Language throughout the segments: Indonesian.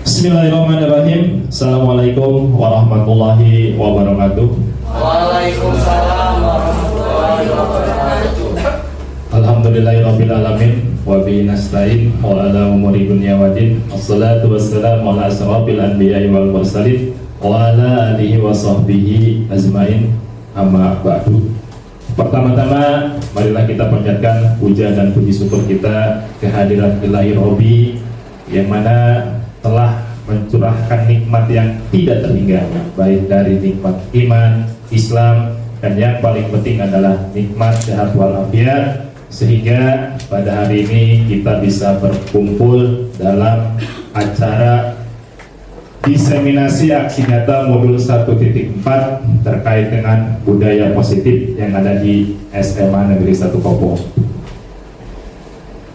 Bismillahirrahmanirrahim. Assalamualaikum warahmatullahi wabarakatuh. Waalaikumsalam warahmatullahi wabarakatuh. Alhamdulillahirabbil alamin wa bihi nasta'in wa ala umuri dunya waddin. Wassalatu wassalamu ala asrofil anbiya'i wal mursalin wa ala alihi wa sahbihi ajmain. Amma ba'du. Pertama-tama marilah kita panjatkan puja dan puji syukur kita kehadirat Ilahi Robbi yang mana telah mencurahkan nikmat yang tidak terhingga, baik dari nikmat iman, Islam, dan yang paling penting adalah nikmat sehat walafiat, sehingga pada hari ini kita bisa berkumpul dalam acara diseminasi aksi nyata modul 1.4 terkait dengan budaya positif yang ada di SMA Negeri 1 Kopo.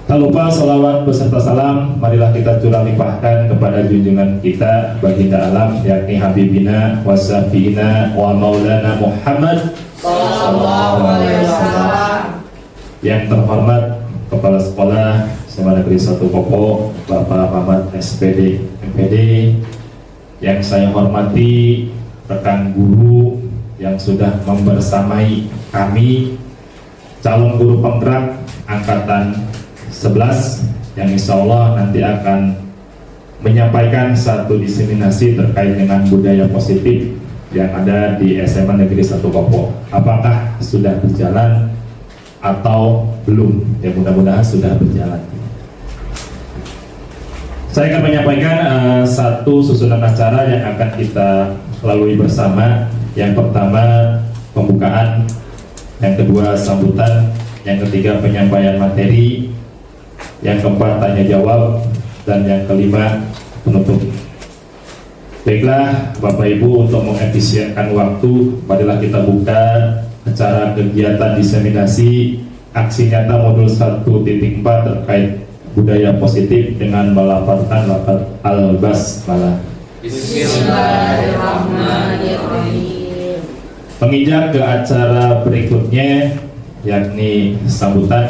Tak lupa salawat beserta salam marilah kita curah limpahkan kepada junjungan kita baginda alam, yakni Habibina wa Syafi'ina wa Maulana Muhammad Sallallahu alaihi wasallam. Yang terhormat Kepala Sekolah SMA Negeri 1 Kopo Bapak Ahmad SPD MPD, yang saya hormati rekan guru yang sudah membersamai kami, calon guru penggerak angkatan 11 yang insya Allah nanti akan menyampaikan satu diseminasi terkait dengan budaya positif yang ada di SMA Negeri 1 Kopo. Apakah sudah berjalan atau belum? Ya mudah-mudahan sudah berjalan. Saya akan menyampaikan satu susunan acara yang akan kita lalui bersama. Yang pertama pembukaan, yang kedua sambutan, yang ketiga penyampaian materi, yang keempat tanya jawab, dan yang kelima penutup. Baiklah Bapak Ibu, untuk mengefisienkan waktu, marilah kita buka acara kegiatan diseminasi aksi nyata modul 1.4 terkait budaya positif dengan melafalkan lafaz al-basmalah. Bismillahirrahmanirrahim. Menginjak ke acara berikutnya, yakni sambutan.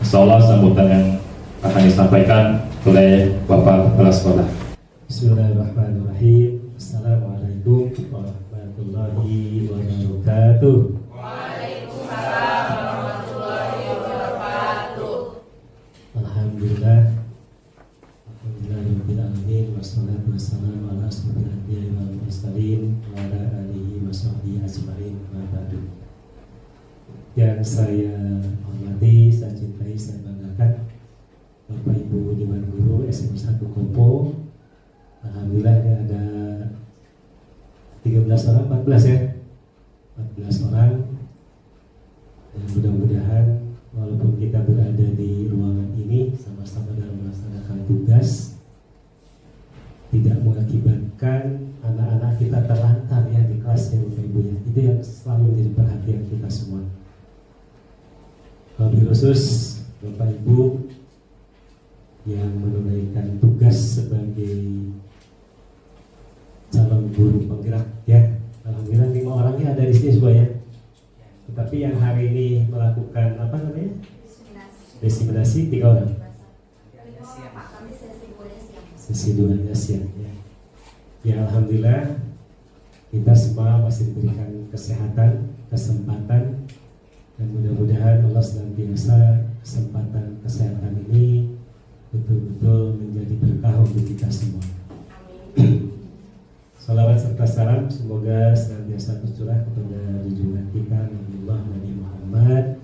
Insyaallah sambutan yang akan disampaikan oleh Bapak Kepala Sekolah. Bismillahirrahmanirrahim. Assalamualaikum warahmatullahi wabarakatuh. Waalaikumsalam warahmatullahi wabarakatuh. Alhamdulillah. Alhamdulillahirabbil alamin wassalatu wassalamu ala asyrofil anbiya'i wal mursalin wa ala alihi washabbihi ajmain. Amma ba'du. Yang saya hormati, saya cintai, saya banggakan Bapak Ibu Dewan Guru SMA 1 Kopo. Alhamdulillah ini ada 13 orang, 14 ya, 14 orang. Dan mudah-mudahan walaupun kita berada di ruangan ini sama-sama dalam melaksanakan tugas, tidak mengakibatkan anak-anak kita terlantar ya di kelasnya Bapak Ibu ya. Itu yang selalu menjadi perhatian kita semua. Wabil khusus Bapak Ibu yang menunaikan tugas sebagai calon guru penggerak ya. Alhamdulillah 5 orangnya ada di sini semua ya. Tetapi yang hari ini melakukan apa namanya? Diseminasi 3 orang. Sesi 2 siang ya. Ya alhamdulillah kita semua masih diberikan kesehatan, kesempatan, dan mudah-mudahan Allah senantiasa kesempatan kesehatan ini betul-betul menjadi berkah untuk kita semua. Salawat serta salam semoga senantiasa tercurah kepada junjungan kita Nabi Muhammad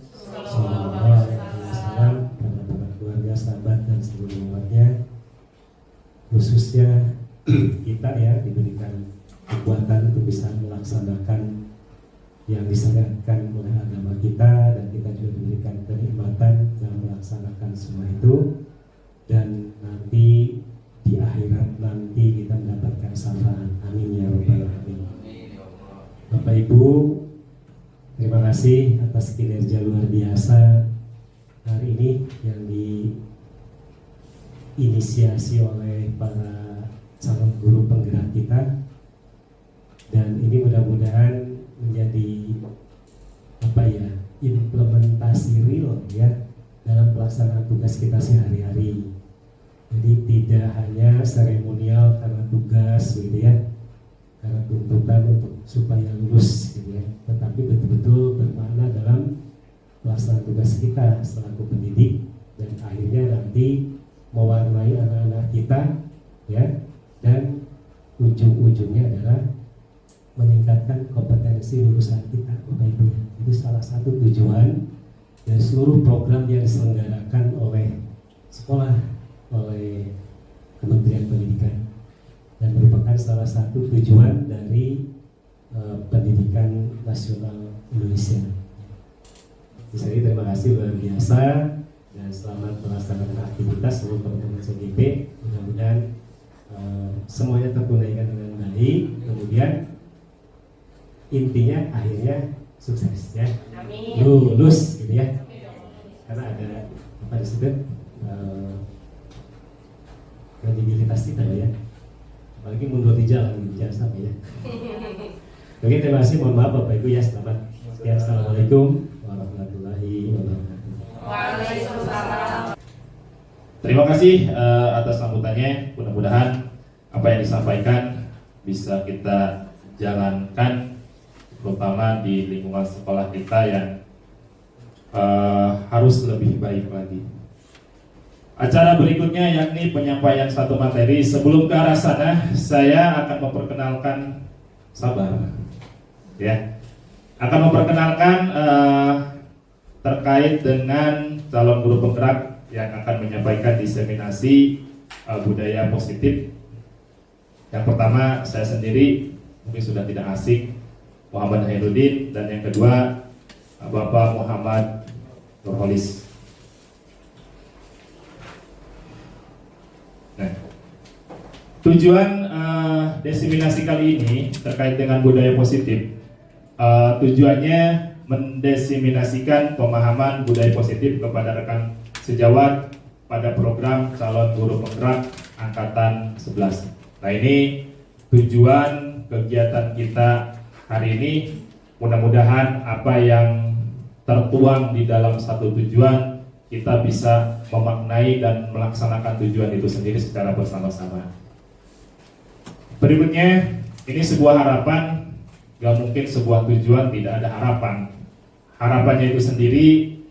Sallallahu Alaihi Wasallam, pada para keluarga, sahabat, dan seluruh umatnya. Khususnya kita ya diberikan kekuatan untuk bisa melaksanakan yang disyariatkan oleh agama kita, dan kita juga diberikan kenikmatan dalam melaksanakan semua itu, dan nanti di akhirat nanti kita mendapatkan syafaat. Amin ya rabbal alamin. Bapak Ibu, terima kasih atas kinerja luar biasa hari ini yang diinisiasi oleh para calon guru penggerak kita, dan ini mudah-mudahan menjadi apa ya, implementasi real ya dalam pelaksanaan tugas kita sehari-hari. Jadi tidak hanya seremonial karena tugas gitu ya, karena tuntutan untuk supaya lulus gitu ya, tetapi betul-betul bermakna dalam pelaksanaan tugas kita selaku pendidik dan akhirnya nanti mewarnai anak-anak kita ya, dan ujung-ujungnya adalah meningkatkan kompetensi lulusan kita Bapak Ibu ya. Itu salah satu tujuan dari seluruh program yang diselenggarakan oleh sekolah, oleh Kementerian Pendidikan, dan merupakan salah satu tujuan dari pendidikan nasional Indonesia. Jadi terima kasih luar biasa dan selamat melaksanakan aktivitas seluruh teman-teman CGP. Mudah-mudahan semuanya tertunaikan dengan baik. Kemudian intinya akhirnya sukses ya. Amin. Lulus gitu ya. Karena ada apa disebut kredibilitas kita ya. Apalagi mundur di jalan jangan sampai ya. Oke, terima kasih. Mohon maaf Bapak Ibu ya. Selamat. Sekian. Assalamualaikum warahmatullahi wabarakatuh. Waalaikumsalam. Terima kasih atas sambutannya. Mudah-mudahan apa yang disampaikan bisa kita jalankan, terutama di lingkungan sekolah kita yang harus lebih baik lagi. Acara berikutnya yakni penyampaian satu materi. Sebelum ke arah sana, saya akan memperkenalkan akan memperkenalkan terkait dengan calon guru penggerak yang akan menyampaikan diseminasi budaya positif. Yang pertama saya sendiri, mungkin sudah tidak asing, Muhammad Hairudin, dan yang kedua Bapak Muhammad Nurholis. Nah, tujuan diseminasi kali ini terkait dengan budaya positif, tujuannya mendiseminasikan pemahaman budaya positif kepada rekan sejawat pada program calon guru penggerak angkatan 11. Nah, ini tujuan kegiatan kita hari ini. Mudah-mudahan apa yang tertuang di dalam satu tujuan kita bisa memaknai dan melaksanakan tujuan itu sendiri secara bersama-sama. Berikutnya, ini sebuah harapan, gak mungkin sebuah tujuan tidak ada harapan. Harapannya itu sendiri,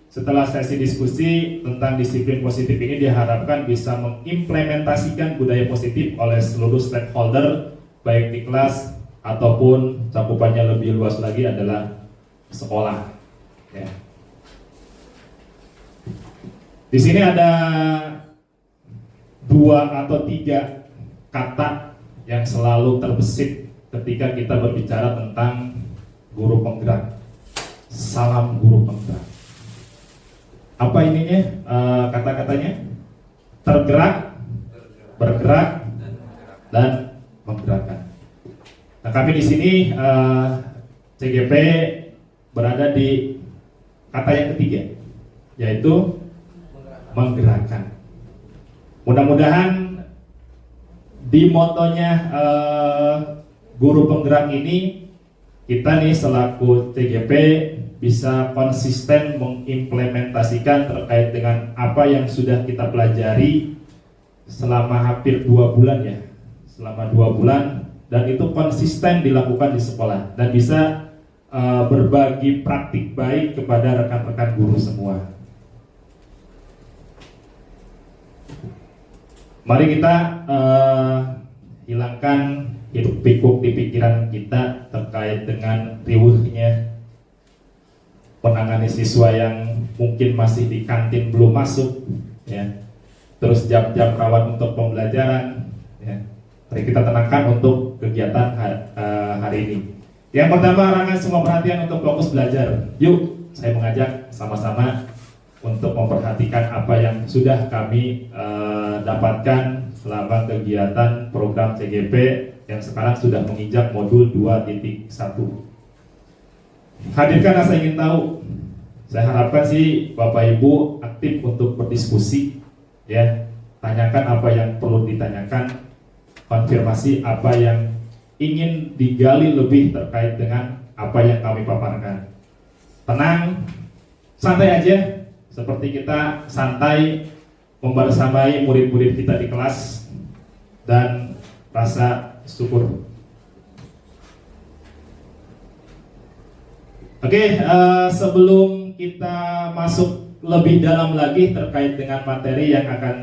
setelah sesi diskusi tentang disiplin positif ini diharapkan bisa mengimplementasikan budaya positif oleh seluruh stakeholder, baik di kelas ataupun cakupannya lebih luas lagi adalah sekolah. Ya. Di sini ada 2 atau 3 kata yang selalu terbesit ketika kita berbicara tentang guru penggerak. Salam guru penggerak. Apa ininya? Kata-katanya? Tergerak, bergerak, dan menggerakkan. Nah, kami di sini CGP berada di kata yang ketiga, yaitu menggerakkan. Mudah-mudahan di motonya guru penggerak ini, kita nih selaku TGP bisa konsisten mengimplementasikan terkait dengan apa yang sudah kita pelajari selama hampir 2 bulan ya, selama 2 bulan, dan itu konsisten dilakukan di sekolah dan bisa berbagi praktik baik kepada rekan-rekan guru semua. Mari kita hilangkan hiruk pikuk di pikiran kita terkait dengan riuhnya penangani siswa yang mungkin masih di kantin belum masuk, ya. Terus jam-jam rawan untuk pembelajaran, ya. Mari kita tenangkan untuk kegiatan hari ini. Yang pertama, arahkan semua perhatian untuk fokus belajar. Yuk, saya mengajak sama-sama untuk memperhatikan apa yang sudah kami dapatkan selama kegiatan program CGP yang sekarang sudah menginjak modul 2.1. Hadirkan rasa ingin tahu. Saya harapkan sih Bapak Ibu aktif untuk berdiskusi, ya. Tanyakan apa yang perlu ditanyakan, konfirmasi apa yang ingin digali lebih terkait dengan apa yang kami paparkan. Tenang, santai aja, seperti kita santai membersamai murid-murid kita di kelas dan rasa syukur. Oke, sebelum kita masuk lebih dalam lagi terkait dengan materi yang akan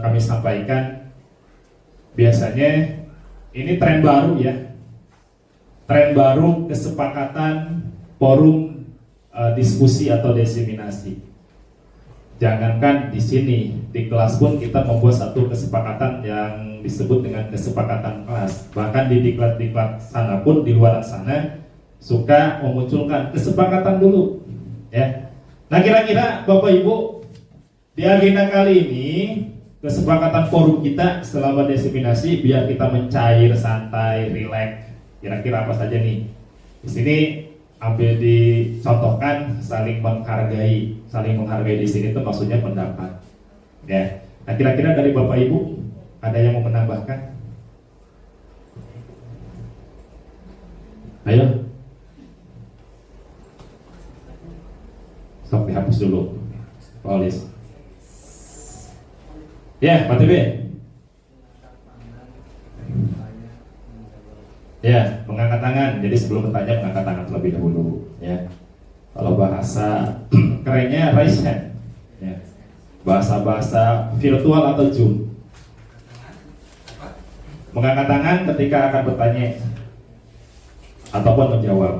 kami sampaikan, biasanya ini tren baru ya, tren baru kesepakatan forum diskusi atau diseminasi. Jangankan di sini, di kelas pun kita membuat satu kesepakatan yang disebut dengan kesepakatan kelas. Bahkan di diklat-diklat sana pun, di luar sana suka memunculkan kesepakatan dulu ya. Nah, kira-kira Bapak Ibu, di agenda kali ini kesepakatan forum kita selama diseminasi biar kita mencair, santai, rileks. Kira-kira apa saja nih? Di sini ambil dicontohkan saling menghargai. Saling menghargai di sini itu maksudnya pendapat. Ya. Nah, kira-kira dari Bapak Ibu ada yang mau menambahkan? Ayo. Stop, dihapus dulu. Polis. Ya, Pak TB. Ya, mengangkat tangan. Jadi sebelum bertanya mengangkat tangan terlebih dahulu. Ya. Kalau bahasa kerennya raise hand. Ya. Bahasa-bahasa virtual atau Zoom. Mengangkat tangan ketika akan bertanya ataupun menjawab.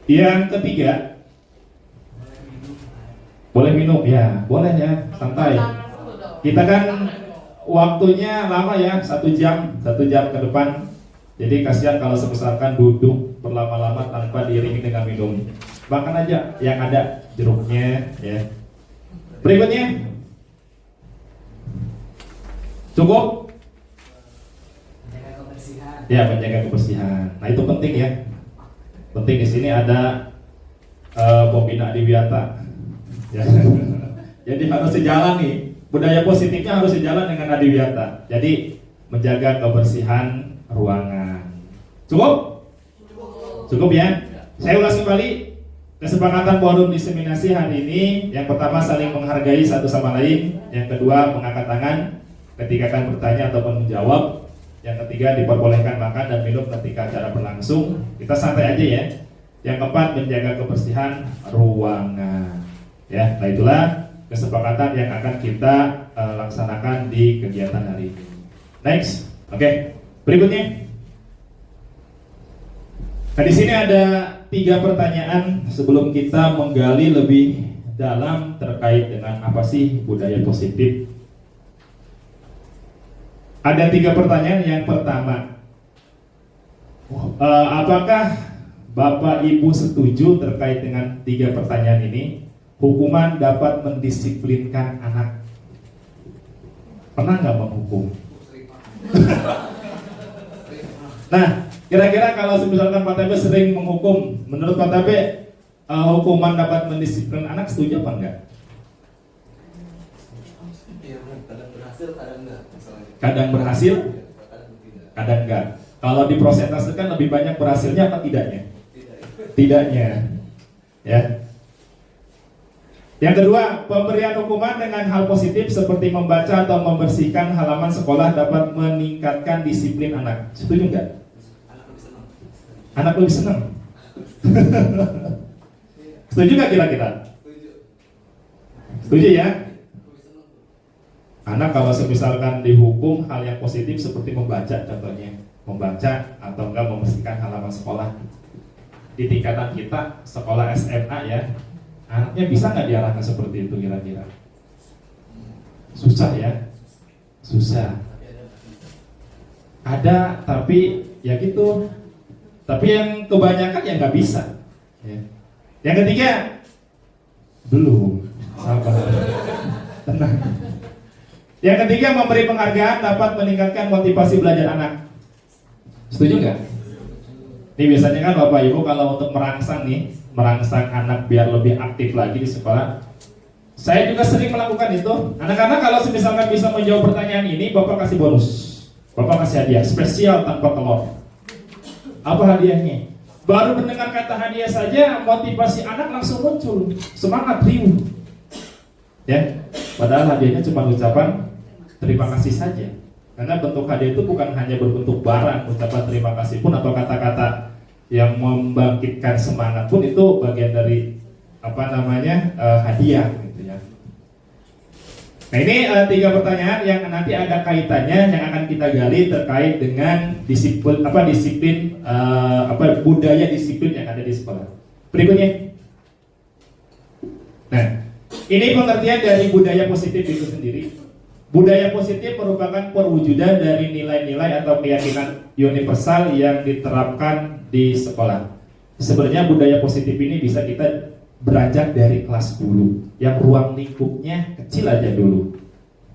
Yang ketiga, boleh minum ya, boleh ya, santai. Kita kan waktunya lama ya, 1 jam ke depan. Jadi kasihan kalau misalkan duduk berlama-lama tanpa diiringi dengan minum. Makan aja yang ada jeruknya ya. Berikutnya, cukup? Ya, menjaga kebersihan. Nah, itu penting ya. Penting di sini ada pembina Adiwiyata. Ya. Jadi harus sejalan nih. Budaya positifnya harus sejalan dengan Adiwiyata. Jadi menjaga kebersihan ruangan. Cukup? Cukup ya? Saya ulas kembali kesepakatan forum diseminasi hari ini. Yang pertama, saling menghargai satu sama lain. Yang kedua, mengangkat tangan ketika akan bertanya ataupun menjawab. Yang ketiga, diperbolehkan makan dan minum ketika acara berlangsung. Kita santai aja ya. Yang keempat, menjaga kebersihan ruangan. Ya, nah itulah kesepakatan yang akan kita laksanakan di kegiatan hari ini. Next, oke. Berikutnya. Nah, di sini ada 3 pertanyaan sebelum kita menggali lebih dalam terkait dengan apa sih budaya positif. Ada 3 pertanyaan. Yang pertama, apakah Bapak Ibu setuju terkait dengan 3 pertanyaan ini? Hukuman dapat mendisiplinkan anak. Pernah nggak menghukum? Nah, kira-kira kalau misalkan Pak TB sering menghukum, menurut Pak TB hukuman dapat mendisiplinkan anak, setuju apa enggak? Kadang berhasil, kadang enggak. Kadang berhasil, kadang enggak. Kalau diprosentasekan lebih banyak berhasilnya apa tidaknya? Tidaknya. Ya. Yang kedua, pemberian hukuman dengan hal positif seperti membaca atau membersihkan halaman sekolah dapat meningkatkan disiplin anak. Setuju enggak? Anak lebih senang. Setuju nggak kira-kira? Setuju ya? Anak kalau misalkan dihukum hal yang positif seperti membaca, contohnya membaca atau enggak membersihkan halaman sekolah. Di tingkatan kita sekolah SMA ya, anaknya bisa nggak diarahkan seperti itu kira-kira? Susah ya, susah. Ada tapi ya gitu. Tapi yang kebanyakan ya nggak bisa. Ya. Yang ketiga, belum. Sabar, tenang. Yang ketiga, memberi penghargaan dapat meningkatkan motivasi belajar anak. Setuju nggak? Ini biasanya kan Bapak Ibu kalau untuk merangsang anak biar lebih aktif lagi di sekolah. Saya juga sering melakukan itu. Anak-anak kalau misalkan bisa menjawab pertanyaan ini, Bapak kasih bonus. Bapak kasih hadiah spesial tanpa telur. Apa hadiahnya? Baru mendengar kata hadiah saja, motivasi anak langsung muncul, semangat, riuh. Ya, padahal hadiahnya cuma ucapan terima kasih saja. Karena bentuk hadiah itu bukan hanya berbentuk barang, ucapan terima kasih pun atau kata-kata yang membangkitkan semangat pun itu bagian dari hadiah gitu ya. Nah ini 3 pertanyaan yang nanti ada kaitannya yang akan kita gali terkait dengan disiplin budaya disiplin yang ada di sekolah. Berikutnya. Nah, ini pengertian dari budaya positif itu sendiri. Budaya positif merupakan perwujudan dari nilai-nilai atau keyakinan universal yang diterapkan di sekolah. Sebenarnya budaya positif ini bisa kita beranjak dari kelas dulu, yang ruang lingkupnya kecil aja dulu.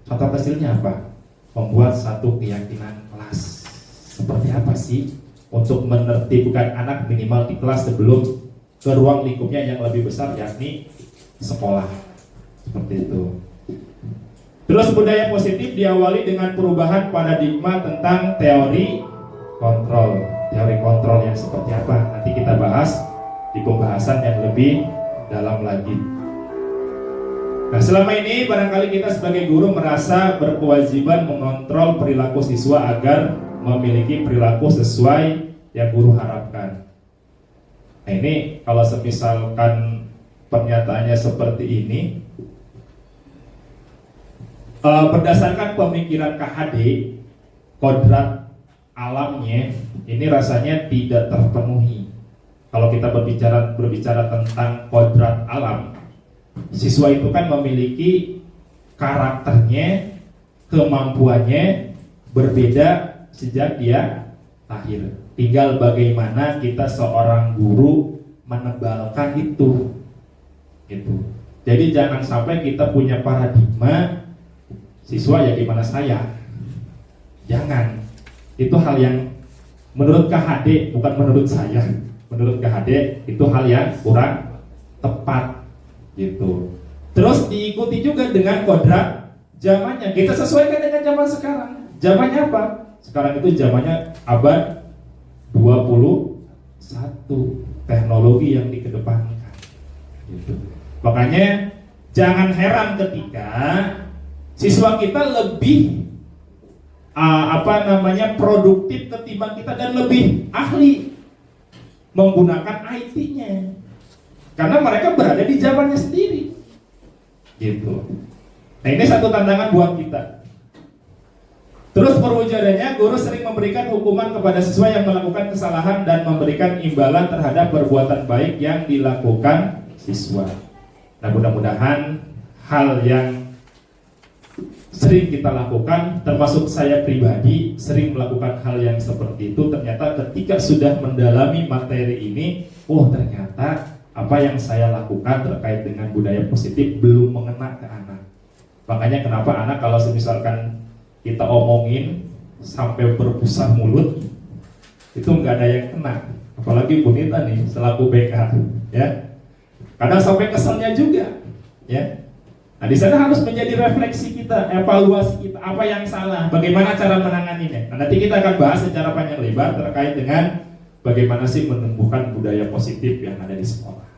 Contoh kecilnya apa? Membuat satu keyakinan kelas. Seperti apa sih untuk menertibkan anak minimal di kelas sebelum ke ruang lingkupnya yang lebih besar, yakni sekolah. Seperti itu. Terus budaya positif diawali dengan perubahan paradigma tentang teori kontrol. Teori kontrol yang seperti apa? Nanti kita bahas di pembahasan yang lebih dalam lagi. Nah, selama ini barangkali kita sebagai guru merasa berkewajiban mengontrol perilaku siswa agar memiliki perilaku sesuai yang guru harapkan. Nah, ini kalau misalkan pernyataannya seperti ini, berdasarkan pemikiran KHD, kodrat alamnya ini rasanya tidak terpenuhi. Kalau kita berbicara tentang kodrat alam, siswa itu kan memiliki karakternya, kemampuannya berbeda sejak dia lahir. Tinggal bagaimana kita seorang guru menebalkan itu. Gitu. Jadi jangan sampai kita punya paradigma siswa ya gimana saya. Jangan. Itu hal yang menurut KHD, bukan menurut saya. Menurut KHD itu hal yang kurang tepat gitu. Terus diikuti juga dengan kodrat zamannya. Kita sesuaikan dengan zaman sekarang. Zamannya apa? Sekarang itu zamannya abad 21, teknologi yang dikedepankan gitu. Makanya jangan heran ketika siswa kita lebih produktif ketimbang kita dan lebih ahli menggunakan IT-nya, karena mereka berada di zamannya sendiri, gitu. Nah ini satu tantangan buat kita. Terus perwujudannya, guru sering memberikan hukuman kepada siswa yang melakukan kesalahan dan memberikan imbalan terhadap perbuatan baik yang dilakukan siswa. Nah mudah-mudahan hal yang sering kita lakukan, termasuk saya pribadi sering melakukan hal yang seperti itu, ternyata ketika sudah mendalami materi ini, ternyata apa yang saya lakukan terkait dengan budaya positif belum mengena ke anak. Makanya kenapa anak kalau misalkan kita omongin sampai berpusat mulut, itu nggak ada yang kena. Apalagi Bu Nita nih selaku BK, ya. Kadang sampai keselnya juga, ya. Nah, di sana harus menjadi refleksi kita, evaluasi kita, apa yang salah, bagaimana cara menanganinya. Nah, nanti kita akan bahas secara panjang lebar terkait dengan bagaimana sih menumbuhkan budaya positif yang ada di sekolah.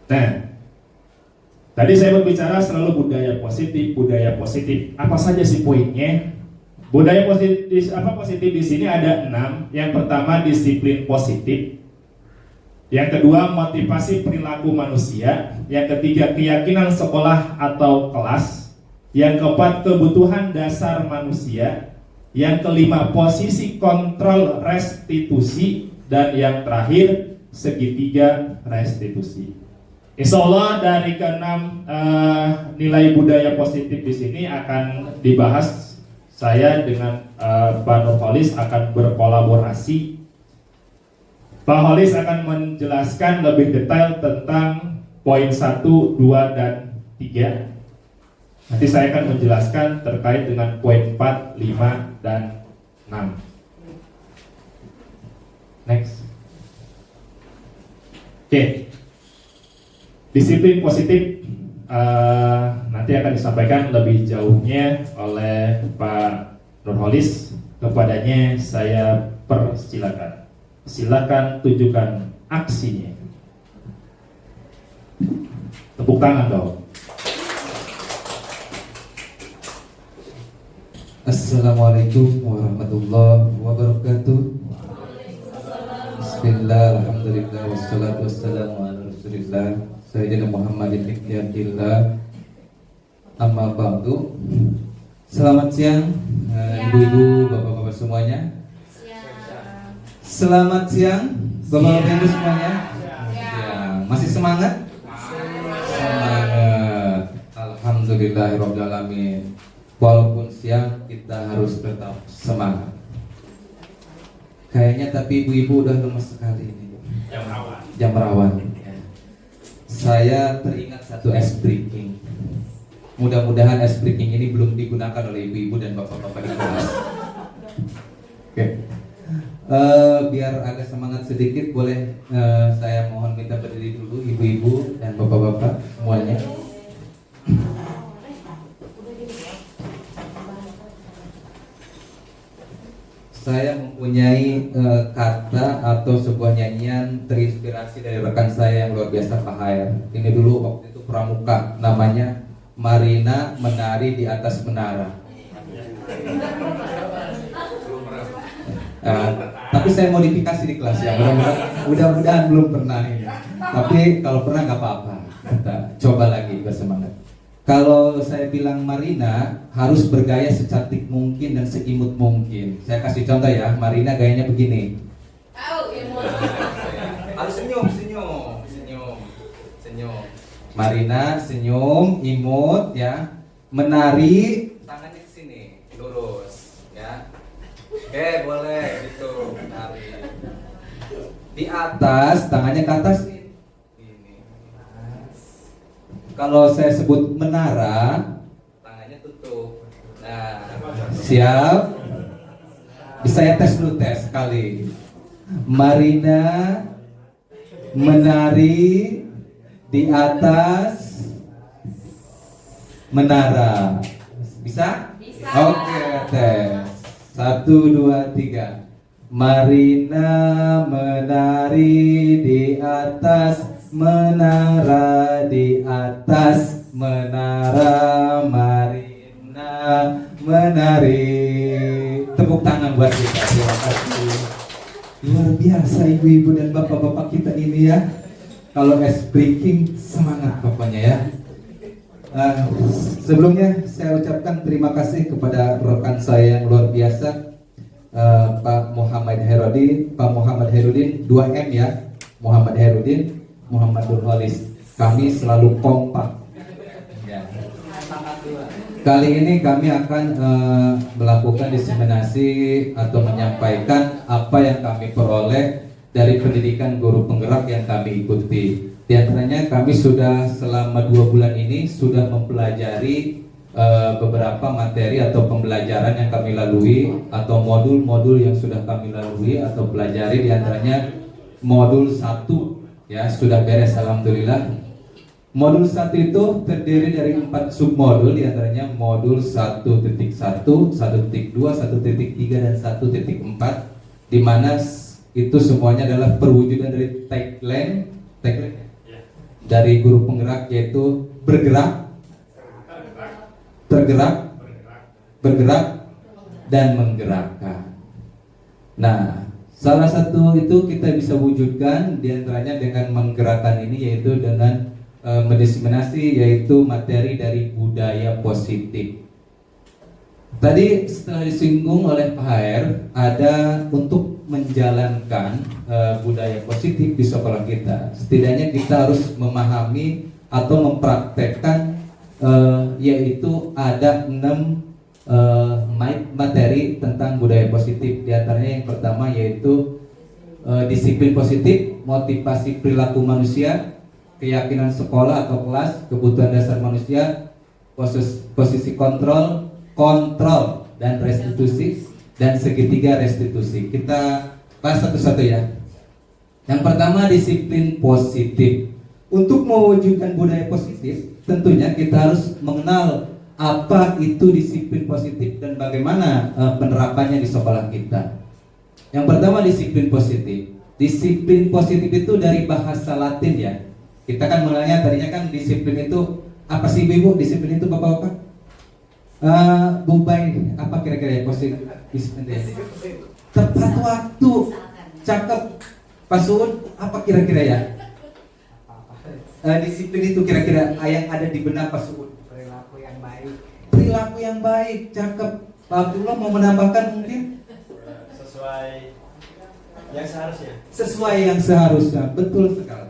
Nah, tadi saya berbicara selalu budaya positif. Apa saja sih poinnya? Budaya positif di sini ada 6. Yang pertama disiplin positif. Yang kedua, motivasi perilaku manusia. Yang ketiga, keyakinan sekolah atau kelas. Yang keempat, kebutuhan dasar manusia. Yang kelima, posisi kontrol restitusi. Dan yang terakhir, segitiga restitusi. Insya Allah dari keenam nilai budaya positif di sini akan dibahas. Saya dengan Pak Nurholis akan berkolaborasi. Pak Holis akan menjelaskan lebih detail tentang poin 1, 2, dan 3. Nanti saya akan menjelaskan terkait dengan poin 4, 5, dan 6. Next. Oke. Disiplin positif nanti akan disampaikan lebih jauhnya oleh Pak Nurholis. Kepadanya saya persilakan. Silakan tunjukkan aksinya. Tepuk tangan dong. Assalamualaikum warahmatullahi wabarakatuh. Bismillah, alhamdulillah, wassalatu wassalamu ala rasulillah Sayyidina Muhammadin ibn amma ba'du. Selamat siang ibu-ibu, bapak-bapak semuanya. Selamat siang bapak-bapak ibu semuanya. Siang. Masih semangat? Semangat. Alhamdulillahirabbil alamin. Walaupun siang kita harus tetap semangat. Kayaknya tapi ibu-ibu udah lemes sekali ini. Jam rawan. Saya teringat satu ice breaking. Mudah-mudahan ice breaking ini belum digunakan oleh ibu-ibu dan bapak-bapak di kelas. Oke. Biar agak semangat sedikit, boleh saya mohon minta berdiri dulu ibu-ibu dan bapak-bapak semuanya. Saya mempunyai kata atau sebuah nyanyian terinspirasi dari rekan saya yang luar biasa, Pak Hair. Ini dulu waktu itu pramuka, namanya Marina Menari di Atas Menara. Tapi saya modifikasi di kelas ya, mudah-mudahan belum pernah ini. Tapi kalau pernah nggak apa-apa, kita coba lagi bersemangat. Kalau saya bilang Marina harus bergaya secantik mungkin dan seimut mungkin. Saya kasih contoh ya, Marina gayanya begini. Harus senyum. Marina senyum, imut ya. Menari, tangannya ke sini, lurus ya. Oke, boleh gitu, menari. Di atas, tangannya ke atas nih. Kalau saya sebut menara, tangannya tutup. Nah, siap? Bisa ya tes dulu, tes sekali. Marina menari di atas menara. Bisa? Bisa. Oke, tes. 1, 2, 3. Marina menari di atas menara, di atas menara, Marina menari. Tepuk tangan buat kita, terima kasih. Luar biasa ibu-ibu dan bapak-bapak kita ini ya. Kalau ice breaking semangat pokoknya ya. Sebelumnya saya ucapkan terima kasih kepada rekan saya yang luar biasa, Pak Muhammad Herudin 2M ya, Muhammad Herudin, Muhammadul Holis. Kami selalu kompak ya. Kali ini kami akan melakukan diseminasi atau menyampaikan apa yang kami peroleh dari pendidikan guru penggerak yang kami ikuti. Di antaranya kami sudah selama 2 bulan ini sudah mempelajari beberapa materi atau pembelajaran yang kami lalui atau modul-modul yang sudah kami lalui atau pelajari. Di antaranya modul 1 ya sudah beres alhamdulillah. Modul 1 itu terdiri dari 4 submodul, di antaranya modul 1.1, 1.2, 1.3 dan 1.4, di mana itu semuanya adalah perwujudan dari tagline dari guru penggerak, yaitu bergerak, tergerak, bergerak, dan menggerakkan. Nah, salah satu itu kita bisa wujudkan diantaranya dengan menggerakkan ini, yaitu dengan mendiseminasi, yaitu materi dari budaya positif. Tadi setelah disinggung oleh Pak HR, ada untuk menjalankan budaya positif di sekolah kita. Setidaknya kita harus memahami atau mempraktekkan yaitu ada 6 materi tentang budaya positif. Di antaranya yang pertama yaitu disiplin positif, motivasi perilaku manusia, keyakinan sekolah atau kelas, kebutuhan dasar manusia, posisi kontrol, dan restitusi, dan segitiga restitusi. Kita bahas satu-satu ya. Yang pertama disiplin positif. Untuk mewujudkan budaya positif, tentunya kita harus mengenal apa itu disiplin positif dan bagaimana penerapannya di sekolah kita. Yang pertama disiplin positif. Disiplin positif itu dari bahasa Latin ya. Kita kan mengenalnya tadinya kan disiplin itu apa sih Ibu? Disiplin itu Bapak-bapak? Bubai apa kira-kira ya positif disiplin ya? Tepat waktu, cakep. Pak Suun, apa kira-kira ya? Disiplin itu kira-kira yang ada di benak Pak Suun. Perilaku yang baik. Perilaku yang baik, cakep. Pak Abdullah mau menambahkan mungkin? Sesuai yang seharusnya. Sesuai yang seharusnya, betul sekali.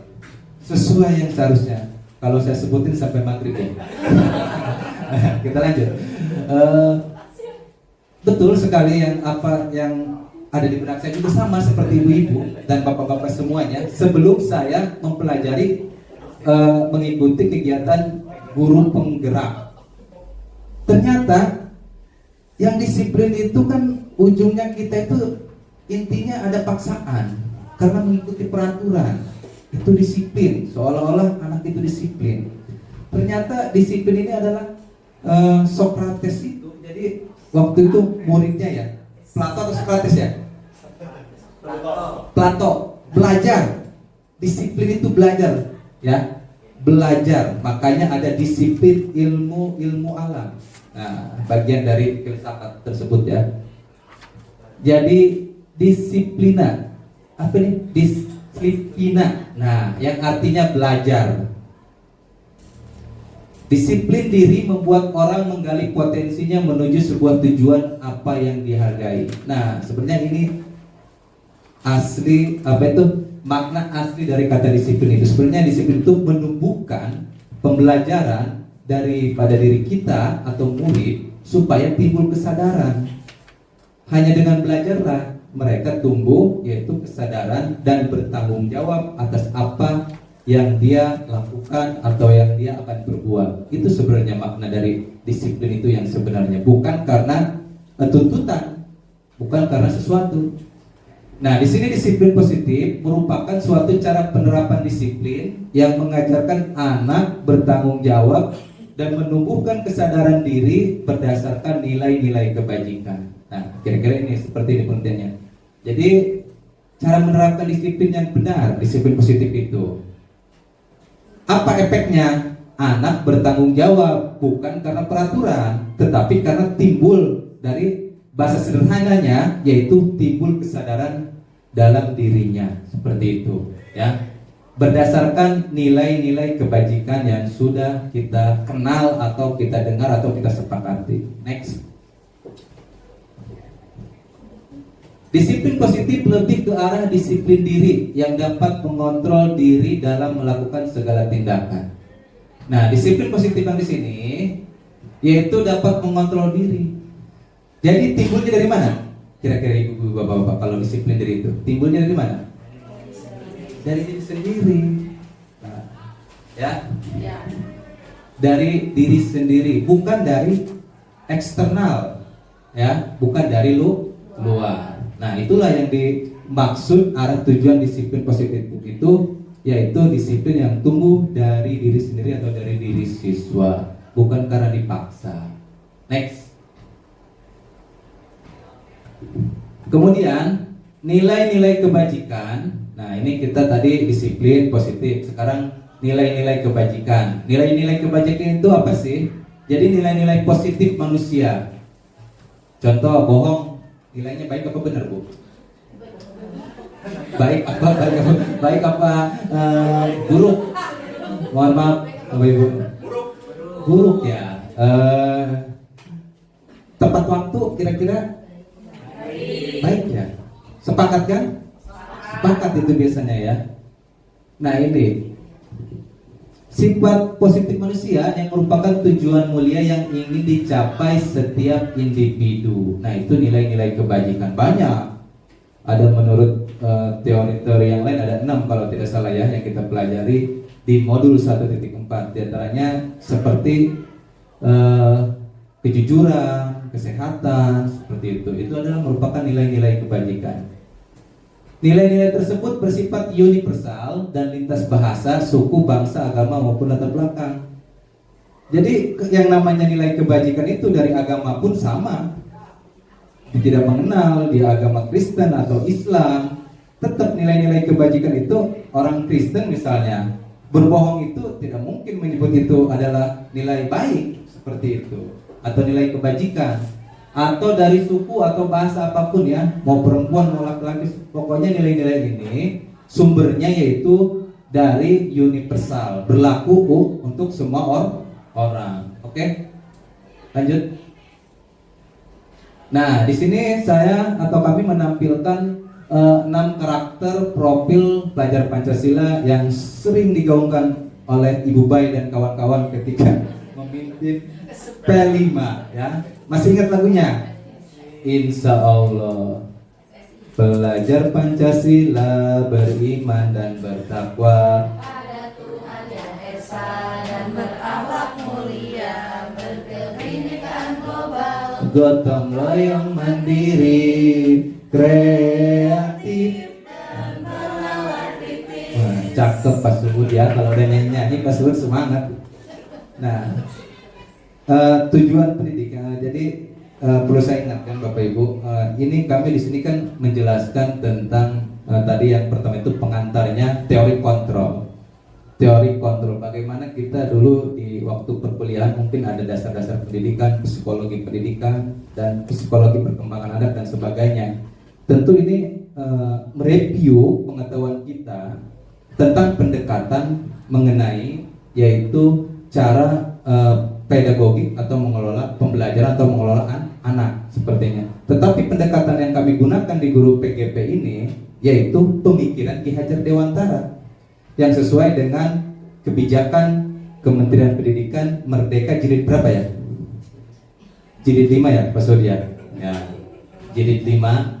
Sesuai yang seharusnya. Kalau saya sebutin sampai maghrib ya. Kita lanjut. Betul sekali yang apa yang ada di benak saya juga sama seperti ibu-ibu dan bapak-bapak semuanya. Sebelum saya mempelajari mengikuti kegiatan guru penggerak, ternyata yang disiplin itu kan ujungnya kita itu intinya ada paksaan karena mengikuti peraturan. Itu disiplin, seolah-olah anak itu disiplin. Ternyata disiplin ini adalah Sokrates itu. Jadi waktu itu muridnya ya, Plato atau Sokrates ya? Plato belajar. Disiplin itu belajar, ya. Belajar. Makanya ada disiplin ilmu alam. Nah, bagian dari filsafat tersebut ya. Jadi disiplina. Apa nih? Disiplina. Nah, yang artinya belajar. Disiplin diri membuat orang menggali potensinya menuju sebuah tujuan apa yang dihargai. Nah, sebenarnya ini asli apa itu makna asli dari kata disiplin itu. Sebenarnya disiplin itu menumbuhkan pembelajaran daripada diri kita atau murid supaya timbul kesadaran. Hanya dengan belajarlah mereka tumbuh, yaitu kesadaran dan bertanggung jawab atas apa yang dia lakukan atau yang dia akan berbuat. Itu sebenarnya makna dari disiplin itu yang sebenarnya, bukan karena tuntutan, bukan karena sesuatu. Nah, di sini disiplin positif merupakan suatu cara penerapan disiplin yang mengajarkan anak bertanggung jawab dan menumbuhkan kesadaran diri berdasarkan nilai-nilai kebajikan. Nah, kira-kira ini seperti ini pengertiannya. Jadi, cara menerapkan disiplin yang benar, disiplin positif itu. Apa efeknya? Anak bertanggung jawab bukan karena peraturan, tetapi karena timbul dari bahasa sederhananya, yaitu timbul kesadaran dalam dirinya, seperti itu, ya. Berdasarkan nilai-nilai kebajikan yang sudah kita kenal atau kita dengar atau kita sepakati. Next. Disiplin positif lebih ke arah disiplin diri yang dapat mengontrol diri dalam melakukan segala tindakan. Nah, disiplin positif yang di sini yaitu dapat mengontrol diri. Jadi timbulnya dari mana? Kira-kira ibu-ibu bapak-bapak kalau disiplin diri itu timbulnya dari mana? Dari diri sendiri. Nah, ya. Dari diri sendiri, bukan dari eksternal, ya, bukan dari luar. Nah, itulah yang dimaksud arah tujuan disiplin positif itu, yaitu disiplin yang tumbuh dari diri sendiri atau dari diri siswa, bukan karena dipaksa. Next. Kemudian nilai-nilai kebajikan. Nah, ini kita tadi disiplin positif. Sekarang nilai-nilai kebajikan. Nilai-nilai kebajikan itu apa sih? Jadi nilai-nilai positif manusia. Contoh, bohong nilainya baik apa benar, Bu? Baik apa buruk? Mohon maaf, Bapak Ibu. Buruk ya. Tepat waktu kira-kira baik ya. Sepakat kan? Sepakat itu biasanya ya. Nah, ini sifat positif manusia yang merupakan tujuan mulia yang ingin dicapai setiap individu. Nah, itu nilai-nilai kebajikan banyak. Ada menurut teori-teori yang lain ada 6 kalau tidak salah ya yang kita pelajari di modul 1.4. Di antaranya seperti kejujuran, kesehatan, seperti itu. Itu adalah merupakan nilai-nilai kebajikan. Nilai-nilai tersebut bersifat universal dan lintas bahasa, suku, bangsa, agama maupun latar belakang. Jadi yang namanya nilai kebajikan itu dari agama pun sama. Tidak mengenal di agama Kristen atau Islam, tetap nilai-nilai kebajikan itu orang Kristen misalnya Berbohong itu tidak mungkin menyebut itu adalah nilai baik seperti itu atau nilai kebajikan atau dari suku atau bahasa apapun ya, mau perempuan mau laki-laki, pokoknya nilai-nilai ini sumbernya yaitu dari universal, berlaku untuk semua orang. Oke? Lanjut. Nah, di sini saya atau kami menampilkan 6 karakter profil pelajar Pancasila yang sering digaungkan oleh Ibu Bay dan kawan-kawan ketika memimpin P5 ya. Masih ingat lagunya? Insya Allah pelajar Pancasila beriman dan bertakwa Pada Tuhan yang esa dan berakhlak mulia, berkebinekaan global, gotong royong mandiri kreatif. dan bernalar kritis. Wah, cakep Pak Suhud ya, kalau udah nyanyi Pak Suhud semangat. Nah, tujuan pendidikan. Jadi perlu saya ingatkan Bapak Ibu, ini kami di sini kan menjelaskan tentang tadi yang pertama itu pengantarnya teori kontrol. Teori kontrol bagaimana kita dulu di waktu perkuliahan mungkin ada dasar-dasar pendidikan, psikologi pendidikan dan psikologi perkembangan anak dan sebagainya. Tentu ini mereview pengetahuan kita tentang pendekatan mengenai yaitu cara pedagogik atau mengelola pembelajaran atau mengelola anak sepertinya. Tetapi pendekatan yang kami gunakan di guru PGP ini yaitu pemikiran Ki Hajar Dewantara yang sesuai dengan kebijakan Kementerian Pendidikan Merdeka jilid berapa ya? Jilid 5 ya Pak Surya? Ya. Jilid 5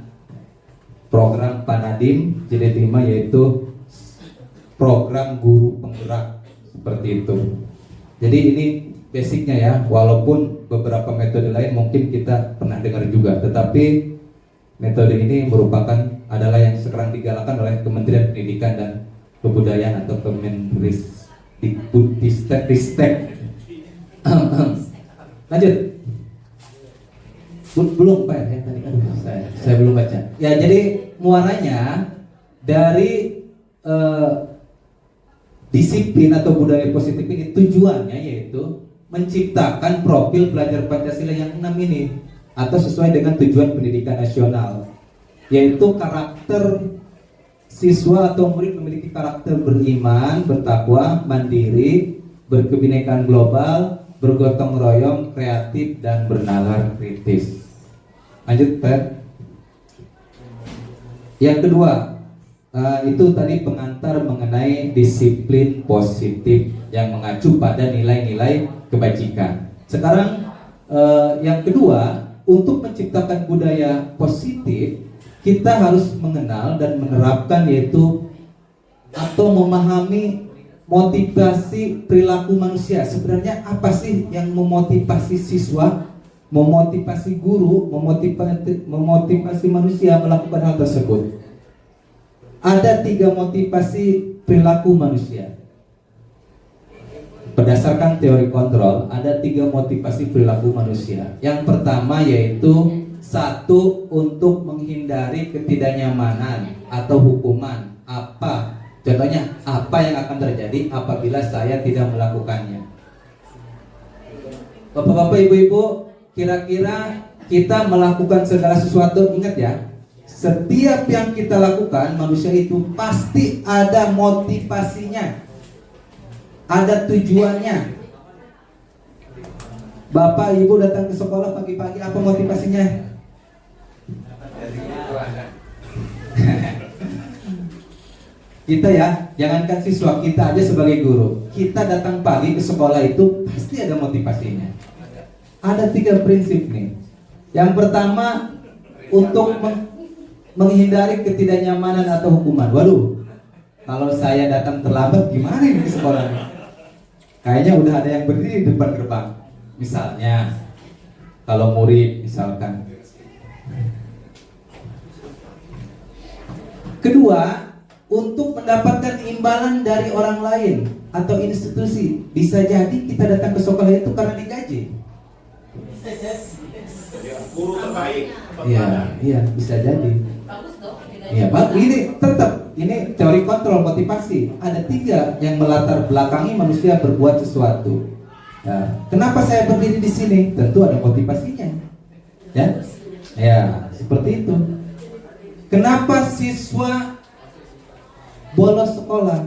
program Panadim jilid 5 yaitu program guru penggerak seperti itu. Jadi ini basicnya ya, walaupun beberapa metode lain mungkin kita pernah dengar juga, tetapi metode ini merupakan adalah yang sekarang digalakan oleh Kementerian Pendidikan dan Kebudayaan atau Kemendikbudristek. Lanjut. Belum Pak ya tadi, aduh saya belum baca. Ya jadi muaranya dari disiplin atau budaya positif ini tujuannya yaitu menciptakan profil pelajar Pancasila yang 6 ini atau sesuai dengan tujuan pendidikan nasional, yaitu karakter siswa atau murid memiliki karakter beriman, bertakwa, mandiri, berkebinekaan global, bergotong royong, kreatif dan bernalar kritis. Lanjut Pak. Yang kedua itu tadi pengantar mengenai disiplin positif yang mengacu pada nilai-nilai kebajikan. Sekarang yang kedua, untuk menciptakan budaya positif kita harus mengenal dan menerapkan yaitu atau memahami motivasi perilaku manusia. Sebenarnya apa sih yang memotivasi siswa, memotivasi guru, memotivasi manusia melakukan hal tersebut? Ada 3 motivasi perilaku manusia. Berdasarkan teori kontrol, ada 3 motivasi perilaku manusia. Yang pertama yaitu 1, untuk menghindari ketidaknyamanan atau hukuman. Apa? Contohnya, apa yang akan terjadi apabila saya tidak melakukannya? Bapak-bapak, ibu-ibu, kira-kira kita melakukan segala sesuatu, ingat ya, setiap yang kita lakukan manusia itu pasti ada motivasinya, ada tujuannya. Bapak ibu datang ke sekolah pagi-pagi, apa motivasinya? Kita ya, jangankan siswa, kita aja sebagai guru, kita datang pagi ke sekolah itu pasti ada motivasinya. Ada 3 prinsip nih. Yang pertama, untuk menghindari ketidaknyamanan atau hukuman. Waduh, kalau saya datang terlambat gimana ini ke sekolah? Kayaknya udah ada yang berdiri di depan gerbang. Misalnya, kalau murid misalkan. Kedua, untuk mendapatkan imbalan dari orang lain atau institusi. Bisa jadi kita datang ke sekolah itu karena digaji. Guru terbaik. Iya, bisa jadi. Bagus dong. Iya, Pak. Ini tetap ini teori kontrol motivasi. Ada 3 yang melatar belakangi manusia berbuat sesuatu. Nah, kenapa saya berdiri di sini? Tentu ada motivasinya. Ya, seperti itu. Kenapa siswa bolos sekolah?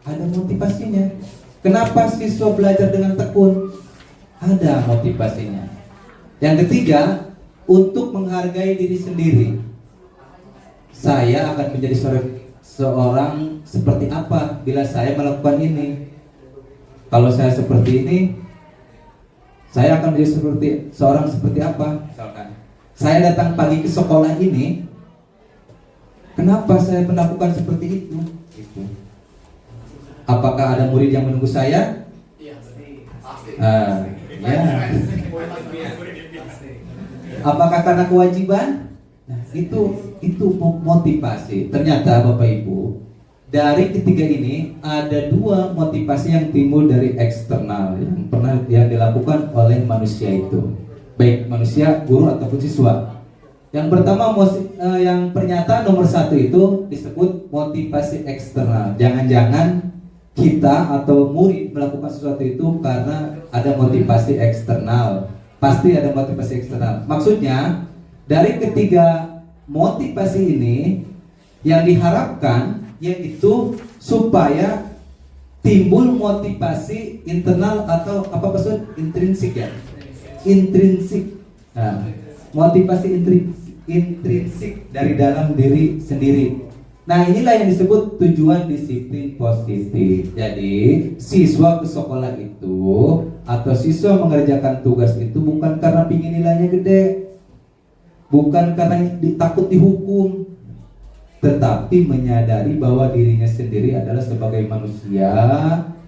Ada motivasinya. Kenapa siswa belajar dengan tekun? Ada motivasinya. Yang ketiga, untuk menghargai diri sendiri. Saya akan menjadi seorang seperti apa bila saya melakukan ini. Kalau saya seperti ini, saya akan menjadi seorang seperti apa? Misalkan, saya datang pagi ke sekolah ini, kenapa saya melakukan seperti itu? Gitu. Apakah ada murid yang menunggu saya? Ya. Apakah karena kewajiban? Nah, itu motivasi. Ternyata Bapak Ibu, dari ketiga ini ada 2 motivasi yang timbul dari eksternal yang dilakukan oleh manusia itu, baik manusia, guru ataupun siswa. Yang pertama, yang pernyataan nomor 1 itu disebut motivasi eksternal. Jangan-jangan kita atau murid melakukan sesuatu itu karena ada motivasi eksternal. Pasti ada motivasi eksternal. Maksudnya, dari ketiga motivasi ini yang diharapkan yaitu supaya timbul motivasi internal atau apa maksud intrinsik ya? Intrinsik. Nah, motivasi intrinsik dari dalam diri sendiri. Nah, inilah yang disebut tujuan disiplin positif. Jadi, siswa ke sekolah itu atau siswa mengerjakan tugas itu bukan karena pingin nilainya gede, bukan karena takut dihukum, tetapi menyadari bahwa dirinya sendiri adalah sebagai manusia,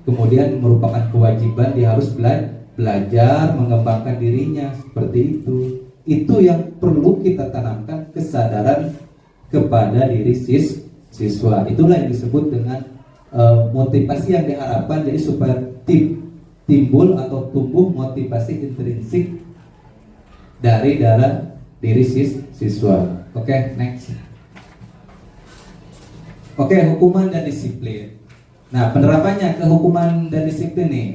kemudian merupakan kewajiban dia harus belajar mengembangkan dirinya. Seperti itu. Itu yang perlu kita tanamkan, kesadaran kepada diri siswa. Itulah yang disebut dengan motivasi yang diharapkan. Jadi supaya timbul atau tumbuh motivasi intrinsik dari dalam diri siswa. Oke, next. Oke, hukuman dan disiplin. Nah, penerapannya ke hukuman dan disiplin nih.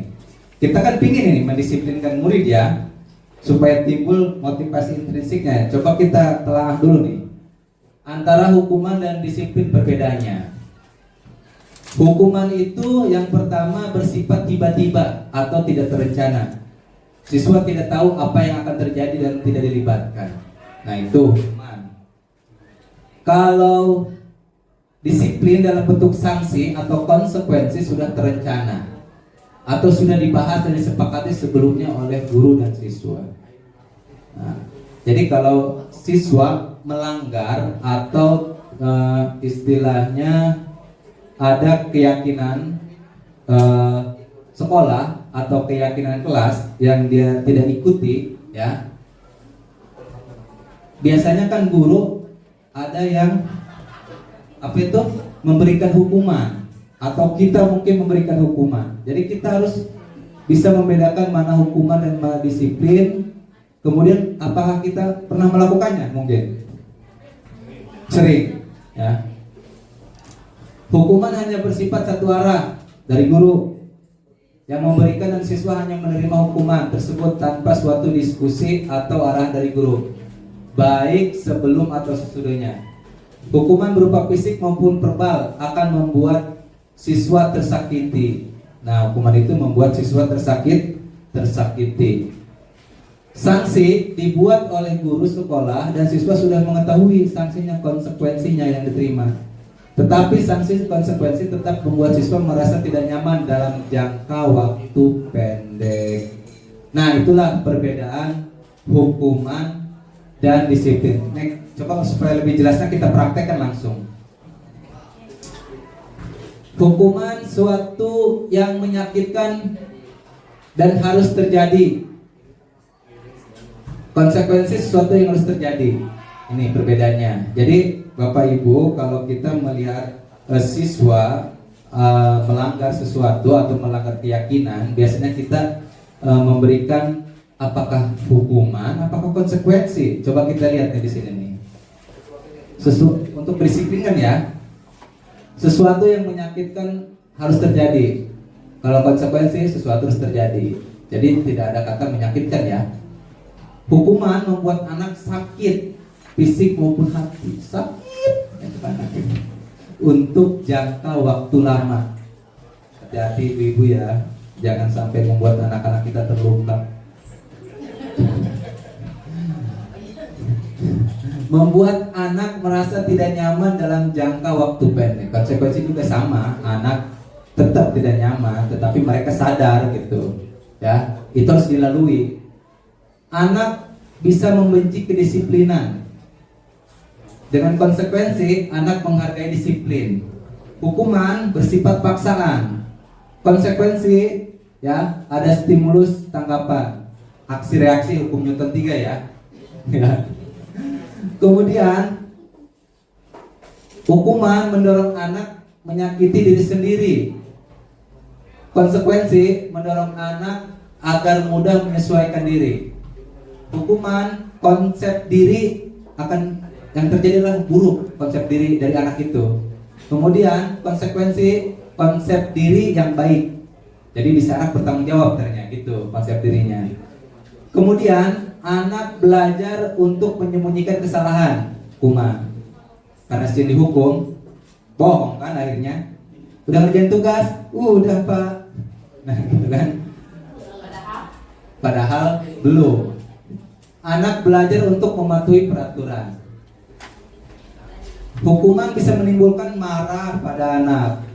Kita kan pingin ini mendisiplinkan murid ya, supaya timbul motivasi intrinsiknya. Coba kita telah dulu nih. Antara hukuman dan disiplin perbedaannya. Hukuman itu yang pertama bersifat tiba-tiba atau tidak terencana. Siswa tidak tahu apa yang akan terjadi dan tidak dilibatkan. Nah, itu hukuman. Kalau disiplin dalam bentuk sanksi atau konsekuensi sudah terencana atau sudah dibahas dan disepakati sebelumnya oleh guru dan siswa. Nah, jadi kalau siswa melanggar atau istilahnya ada keyakinan sekolah atau keyakinan kelas yang dia tidak ikuti, ya, biasanya kan guru ada yang memberikan hukuman atau kita mungkin memberikan hukuman. Jadi kita harus bisa membedakan mana hukuman dan mana disiplin. Kemudian apakah kita pernah melakukannya? Mungkin sering, ya. Hukuman hanya bersifat satu arah dari guru yang memberikan dan siswa hanya menerima hukuman tersebut tanpa suatu diskusi atau arah dari guru, baik sebelum atau sesudahnya. Hukuman berupa fisik maupun verbal akan membuat siswa tersakiti. Nah, hukuman itu membuat siswa tersakiti. Sanksi dibuat oleh guru sekolah dan siswa sudah mengetahui sanksinya, konsekuensinya yang diterima. Tetapi sanksi konsekuensi tetap membuat siswa merasa tidak nyaman dalam jangka waktu pendek. Nah, itulah perbedaan hukuman dan disiplin. Coba supaya lebih jelasnya kita praktekkan langsung. Hukuman suatu yang menyakitkan dan harus terjadi. Konsekuensi sesuatu yang harus terjadi. Ini perbedaannya. Jadi Bapak Ibu, kalau kita melihat siswa melanggar sesuatu atau melanggar keyakinan, biasanya kita memberikan apakah hukuman, apakah konsekuensi. Coba kita lihat di sini nih. Untuk disiplin kan ya. Sesuatu yang menyakitkan harus terjadi. Kalau konsekuensi sesuatu harus terjadi. Jadi tidak ada kata menyakitkan ya. Hukuman membuat anak sakit fisik maupun hati, sakit untuk jangka waktu lama. Hati-hati ibu-ibu ya, jangan sampai membuat anak-anak kita terluka. Membuat anak merasa tidak nyaman dalam jangka waktu pendek. Konsekuensi juga sama, anak tetap tidak nyaman, tetapi mereka sadar gitu. Ya, itu harus dilalui. Anak bisa membenci kedisiplinan. Dengan konsekuensi, anak menghargai disiplin. Hukuman bersifat paksaan. Konsekuensi, ya, ada stimulus tanggapan. Aksi reaksi hukum Newton 3 ya. Ya. Kemudian hukuman mendorong anak menyakiti diri sendiri. Konsekuensi mendorong anak agar mudah menyesuaikan diri. Hukuman konsep diri akan yang terjadi adalah buruk konsep diri dari anak itu. Kemudian konsekuensi konsep diri yang baik. Jadi bisa anak bertanggung jawab ternyata gitu konsep dirinya. Kemudian anak belajar untuk menyembunyikan kesalahan. Hukuman. Karena sejak dihukum, bohong kan akhirnya. Udah ngerjain tugas, udah pak. Nah gitu kan. Padahal belum. Anak belajar untuk mematuhi peraturan. Hukuman bisa menimbulkan marah pada anak.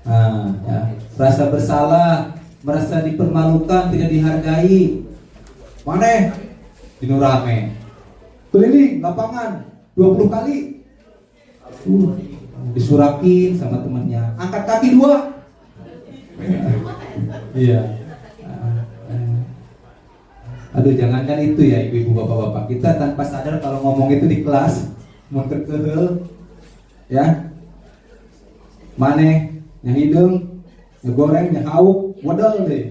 Nah, ya. Rasa bersalah, merasa dipermalukan, tidak dihargai. Mana? Dino rame. Keliling lapangan 20 kali. Disurakin sama temannya. Angkat kaki 2. Iya. Aduh, jangankan itu ya ibu-ibu bapak-bapak. Kita tanpa sadar kalau ngomong itu di kelas mengkerkel, ya. Maneh, yang hidung, yang goreng, yang hauk, modal deh.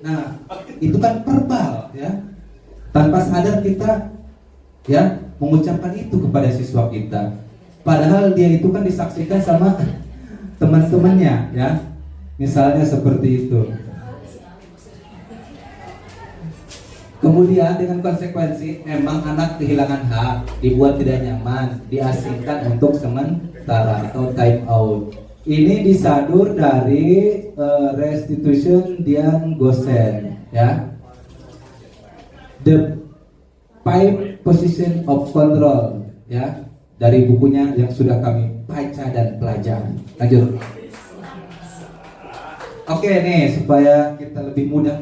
Nah, itu kan verbal, ya. Tanpa sadar kita, ya, mengucapkan itu kepada siswa kita. Padahal dia itu kan disaksikan sama teman-temannya, ya. Misalnya seperti itu. Kemudian dengan konsekuensi memang anak kehilangan hak, dibuat tidak nyaman, diasingkan untuk sementara atau time out. Ini disadur dari Restitution Dian Gosen, ya. The Five Position of Control, ya, dari bukunya yang sudah kami baca dan pelajari. Lanjut. Oke nih, supaya kita lebih mudah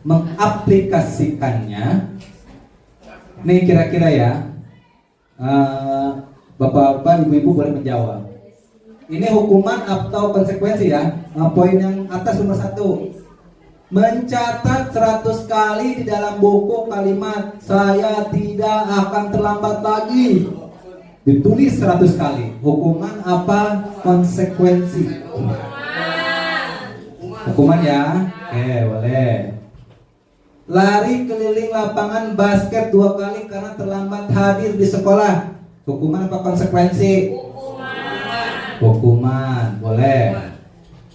mengaplikasikannya. Nih kira-kira ya, bapak-bapak, ibu-ibu boleh menjawab. Ini hukuman atau konsekuensi ya. Poin yang atas nomor 1. Mencatat 100 kali di dalam buku kalimat "Saya tidak akan terlambat lagi". Ditulis 100 kali. Hukuman apa? Konsekuensi. Hukuman ya. Oke, boleh. Lari keliling lapangan basket 2 kali karena terlambat hadir di sekolah. Hukuman apa konsekuensi? Hukuman, boleh.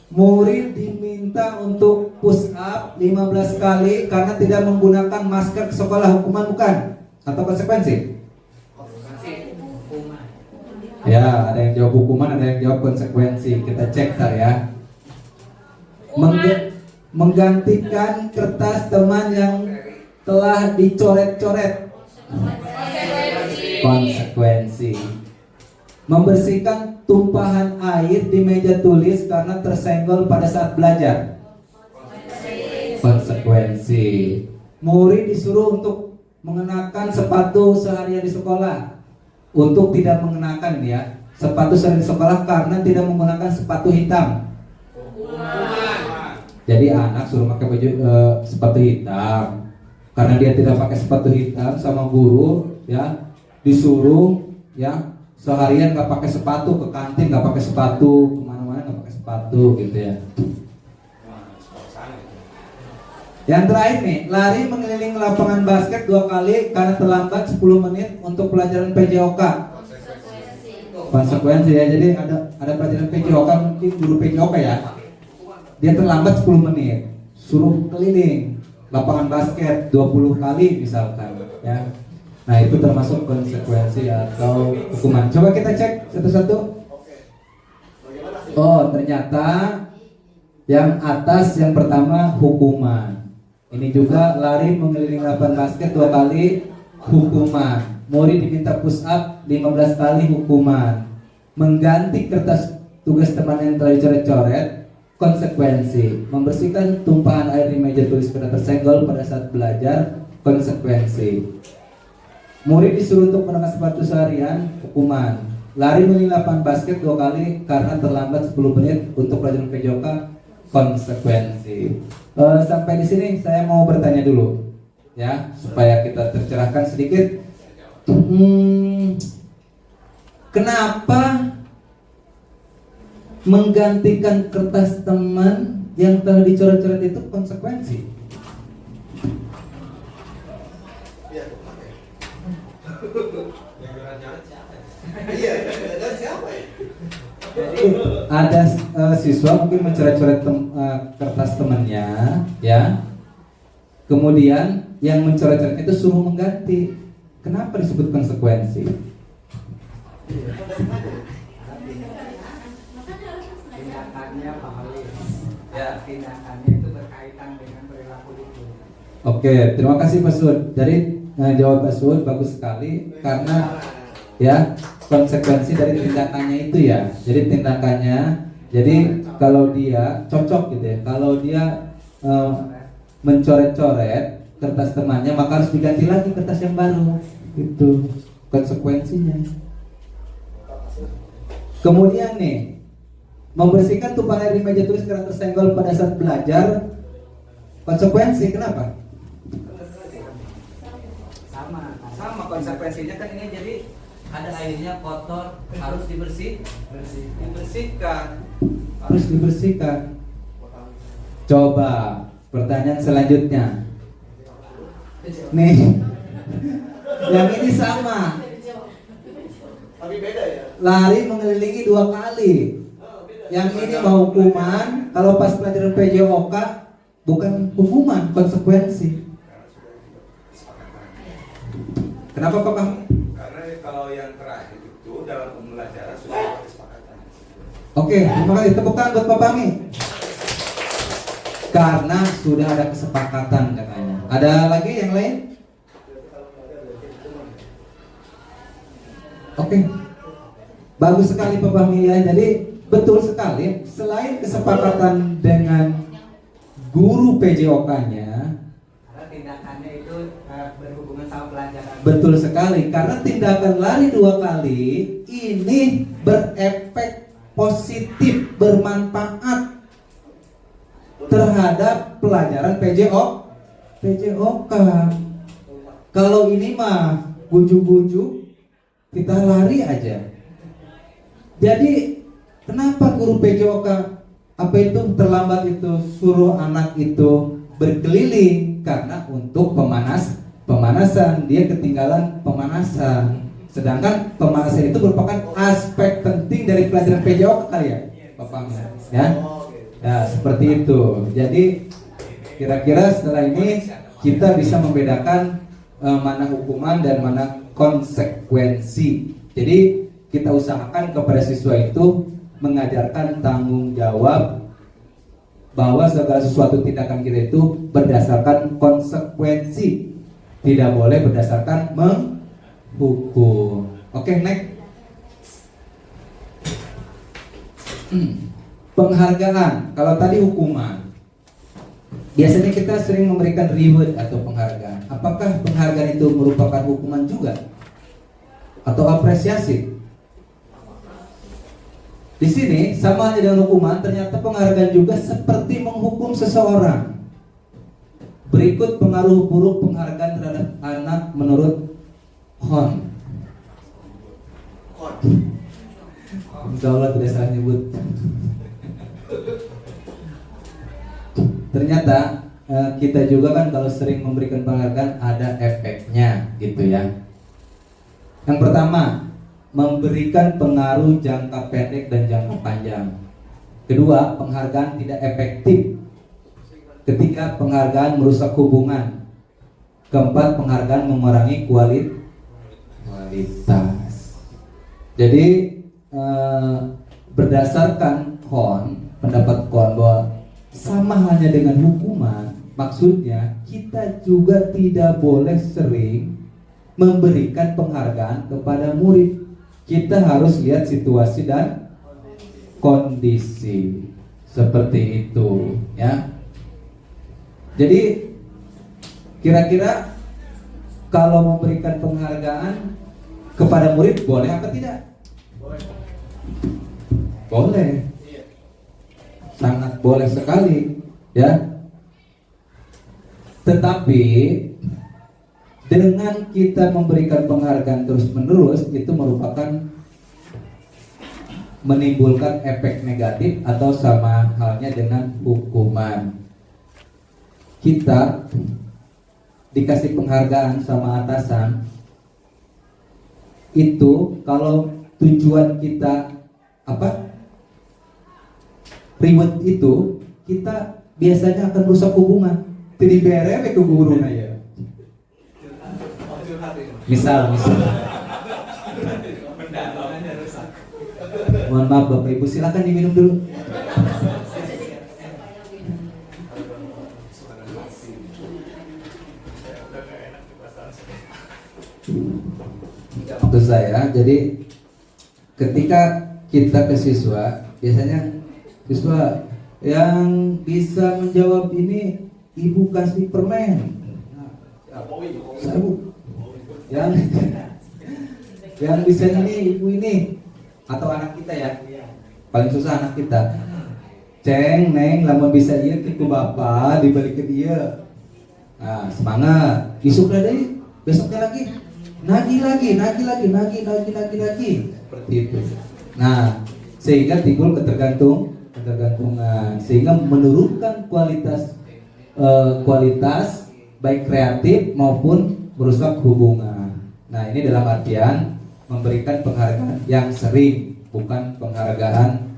Murid diminta untuk push up 15 kali karena tidak menggunakan masker ke sekolah. Hukuman bukan? Atau konsekuensi? Ya, ada yang jawab hukuman, ada yang jawab konsekuensi. Kita cek tar ya. Menggantikan kertas teman yang telah dicoret-coret. Konsekuensi. Membersihkan tumpahan air di meja tulis karena tersenggol pada saat belajar. Konsekuensi. Murid disuruh untuk mengenakan sepatu seharian di sekolah. Untuk tidak mengenakan ya sepatu seharian di sekolah karena tidak menggunakan sepatu hitam. Jadi anak suruh pakai baju sepatu hitam karena dia tidak pakai sepatu hitam, sama guru ya disuruh ya seharian nggak pakai sepatu, ke kantin nggak pakai sepatu, kemana-mana nggak pakai sepatu gitu ya. Yang terakhir nih, lari mengelilingi lapangan basket 2 kali karena terlambat 10 menit untuk pelajaran PJOK. Konsekuensi ya. Jadi ada pelajaran PJOK, mungkin guru PJOK ya. Dia terlambat 10 menit, suruh keliling lapangan basket 20 kali misalkan ya. Nah, itu termasuk konsekuensi atau hukuman. Coba kita cek satu-satu. Oh, ternyata yang atas yang pertama hukuman. Ini juga lari mengelilingi lapangan basket 2 kali hukuman. Mori diminta push up 15 kali hukuman. Mengganti kertas tugas teman yang telah dicoret-coret konsekuensi. Membersihkan tumpahan air di meja tulis karena tersenggol pada saat belajar konsekuensi. Murid disuruh untuk mengenakan sepatu seharian hukuman. Lari mengelilingi lapangan basket 2 kali karena terlambat 10 menit untuk pelajaran PJOK konsekuensi. Sampai di sini saya mau bertanya dulu ya, supaya kita tercerahkan sedikit. Kenapa menggantikan kertas teman yang telah dicoret-coret itu konsekuensi? Jadi ada siswa mungkin mencoret-coret kertas temannya, ya. Kemudian yang mencoret-coret itu suruh mengganti. Kenapa disebut konsekuensi? Tindakannya pahalih. Ya, tindakannya itu berkaitan dengan perilaku itu. Oke, terima kasih Pak Sud. Dari jawab Pak Sud bagus sekali karena ya konsekuensi dari tindakannya itu ya. Jadi tindakannya, jadi kalau dia cocok gitu ya, kalau dia mencoret-coret kertas temannya maka harus diganti lagi kertas yang baru. Itu konsekuensinya. Kemudian nih, membersihkan tumpahan air di meja tulis karena tersenggol pada saat belajar konsekuensi. Kenapa? Sama konsekuensinya kan ini, jadi ada airnya kotor harus dibersihkan. Coba pertanyaan selanjutnya. Nih, yang ini sama. Tapi beda ya. Lari mengelilingi 2 kali. Yang ini mau hukuman. Kalau pas pelajaran PJOK bukan hukuman, konsekuensi. Kenapa Pak Bang? Karena kalau yang terakhir itu dalam pembelajaran sudah ada kesepakatan. Oke, terima kasih. Tepuk tangan buat Pak Bangi. Karena sudah ada kesepakatan katanya. Ada lagi yang lain? Oke. Bagus sekali Pak Bangi ya. Jadi betul sekali. Selain kesepakatan dengan guru PJOK-nya, Tindakannya itu berhubungan sama pelajaran. betul sekali. Karena tindakan lari 2 kali ini berefek positif, bermanfaat terhadap pelajaran PJOK. Kalau ini mah buju-buju kita lari aja. Jadi kenapa guru PJOK apa itu terlambat itu suruh anak itu berkeliling? Karena untuk pemanasan, dia ketinggalan pemanasan. Sedangkan pemanasan itu merupakan aspek penting dari pelajaran PJOK kali ya, Bapak ya. Ya, seperti itu. Jadi kira-kira setelah ini kita bisa membedakan mana hukuman dan mana konsekuensi. Jadi kita usahakan kepada siswa itu mengajarkan tanggung jawab bahwa segala sesuatu tindakan kita itu berdasarkan konsekuensi, tidak boleh berdasarkan menghukum. Oke, next. Penghargaan. Kalau tadi hukuman, biasanya kita sering memberikan reward atau penghargaan. Apakah penghargaan itu merupakan hukuman juga atau apresiasi? Di sini sama halnya dengan hukuman, ternyata penghargaan juga seperti menghukum seseorang. Berikut pengaruh buruk penghargaan terhadap anak menurut Hon. Insya Allah tidak salah nyebut. Ternyata kita juga kan kalau sering memberikan penghargaan ada efeknya gitu ya. Yang pertama, memberikan pengaruh jangka pendek dan jangka panjang. Kedua, penghargaan tidak efektif. Ketiga, penghargaan merusak hubungan. Keempat, penghargaan mengurangi kualitas. Jadi berdasarkan pendapat KON bahwa sama halnya dengan hukuman, maksudnya kita juga tidak boleh sering memberikan penghargaan kepada murid. Kita harus lihat situasi dan kondisi seperti itu, ya. Jadi kira-kira kalau memberikan penghargaan kepada murid boleh apa tidak? Boleh. Sangat boleh sekali, ya. Tetapi dengan kita memberikan penghargaan terus-menerus itu merupakan menimbulkan efek negatif atau sama halnya dengan hukuman. Kita dikasih penghargaan sama atasan itu kalau tujuan kita reward itu, kita biasanya akan rusak hubungan. Jadi berewe ke guruna ya. Misal. Mohon maaf Bapak Ibu, silakan diminum dulu. Maksud saya, jadi ketika kita ke siswa, biasanya siswa yang bisa menjawab ini, ibu kasih permen. Saya bu. Yang bisa ini ibu ini atau anak kita ya, paling susah anak kita. Ceng, neng, lama bisa iya ke bapak dibalik ke dia. Nah semangat, besok deh, besoknya lagi, nagih lagi, seperti itu. Nah sehingga timbul ketergantungan, sehingga menurunkan kualitas baik kreatif maupun merusak hubungan. Nah ini dalam artian memberikan penghargaan yang sering, bukan penghargaan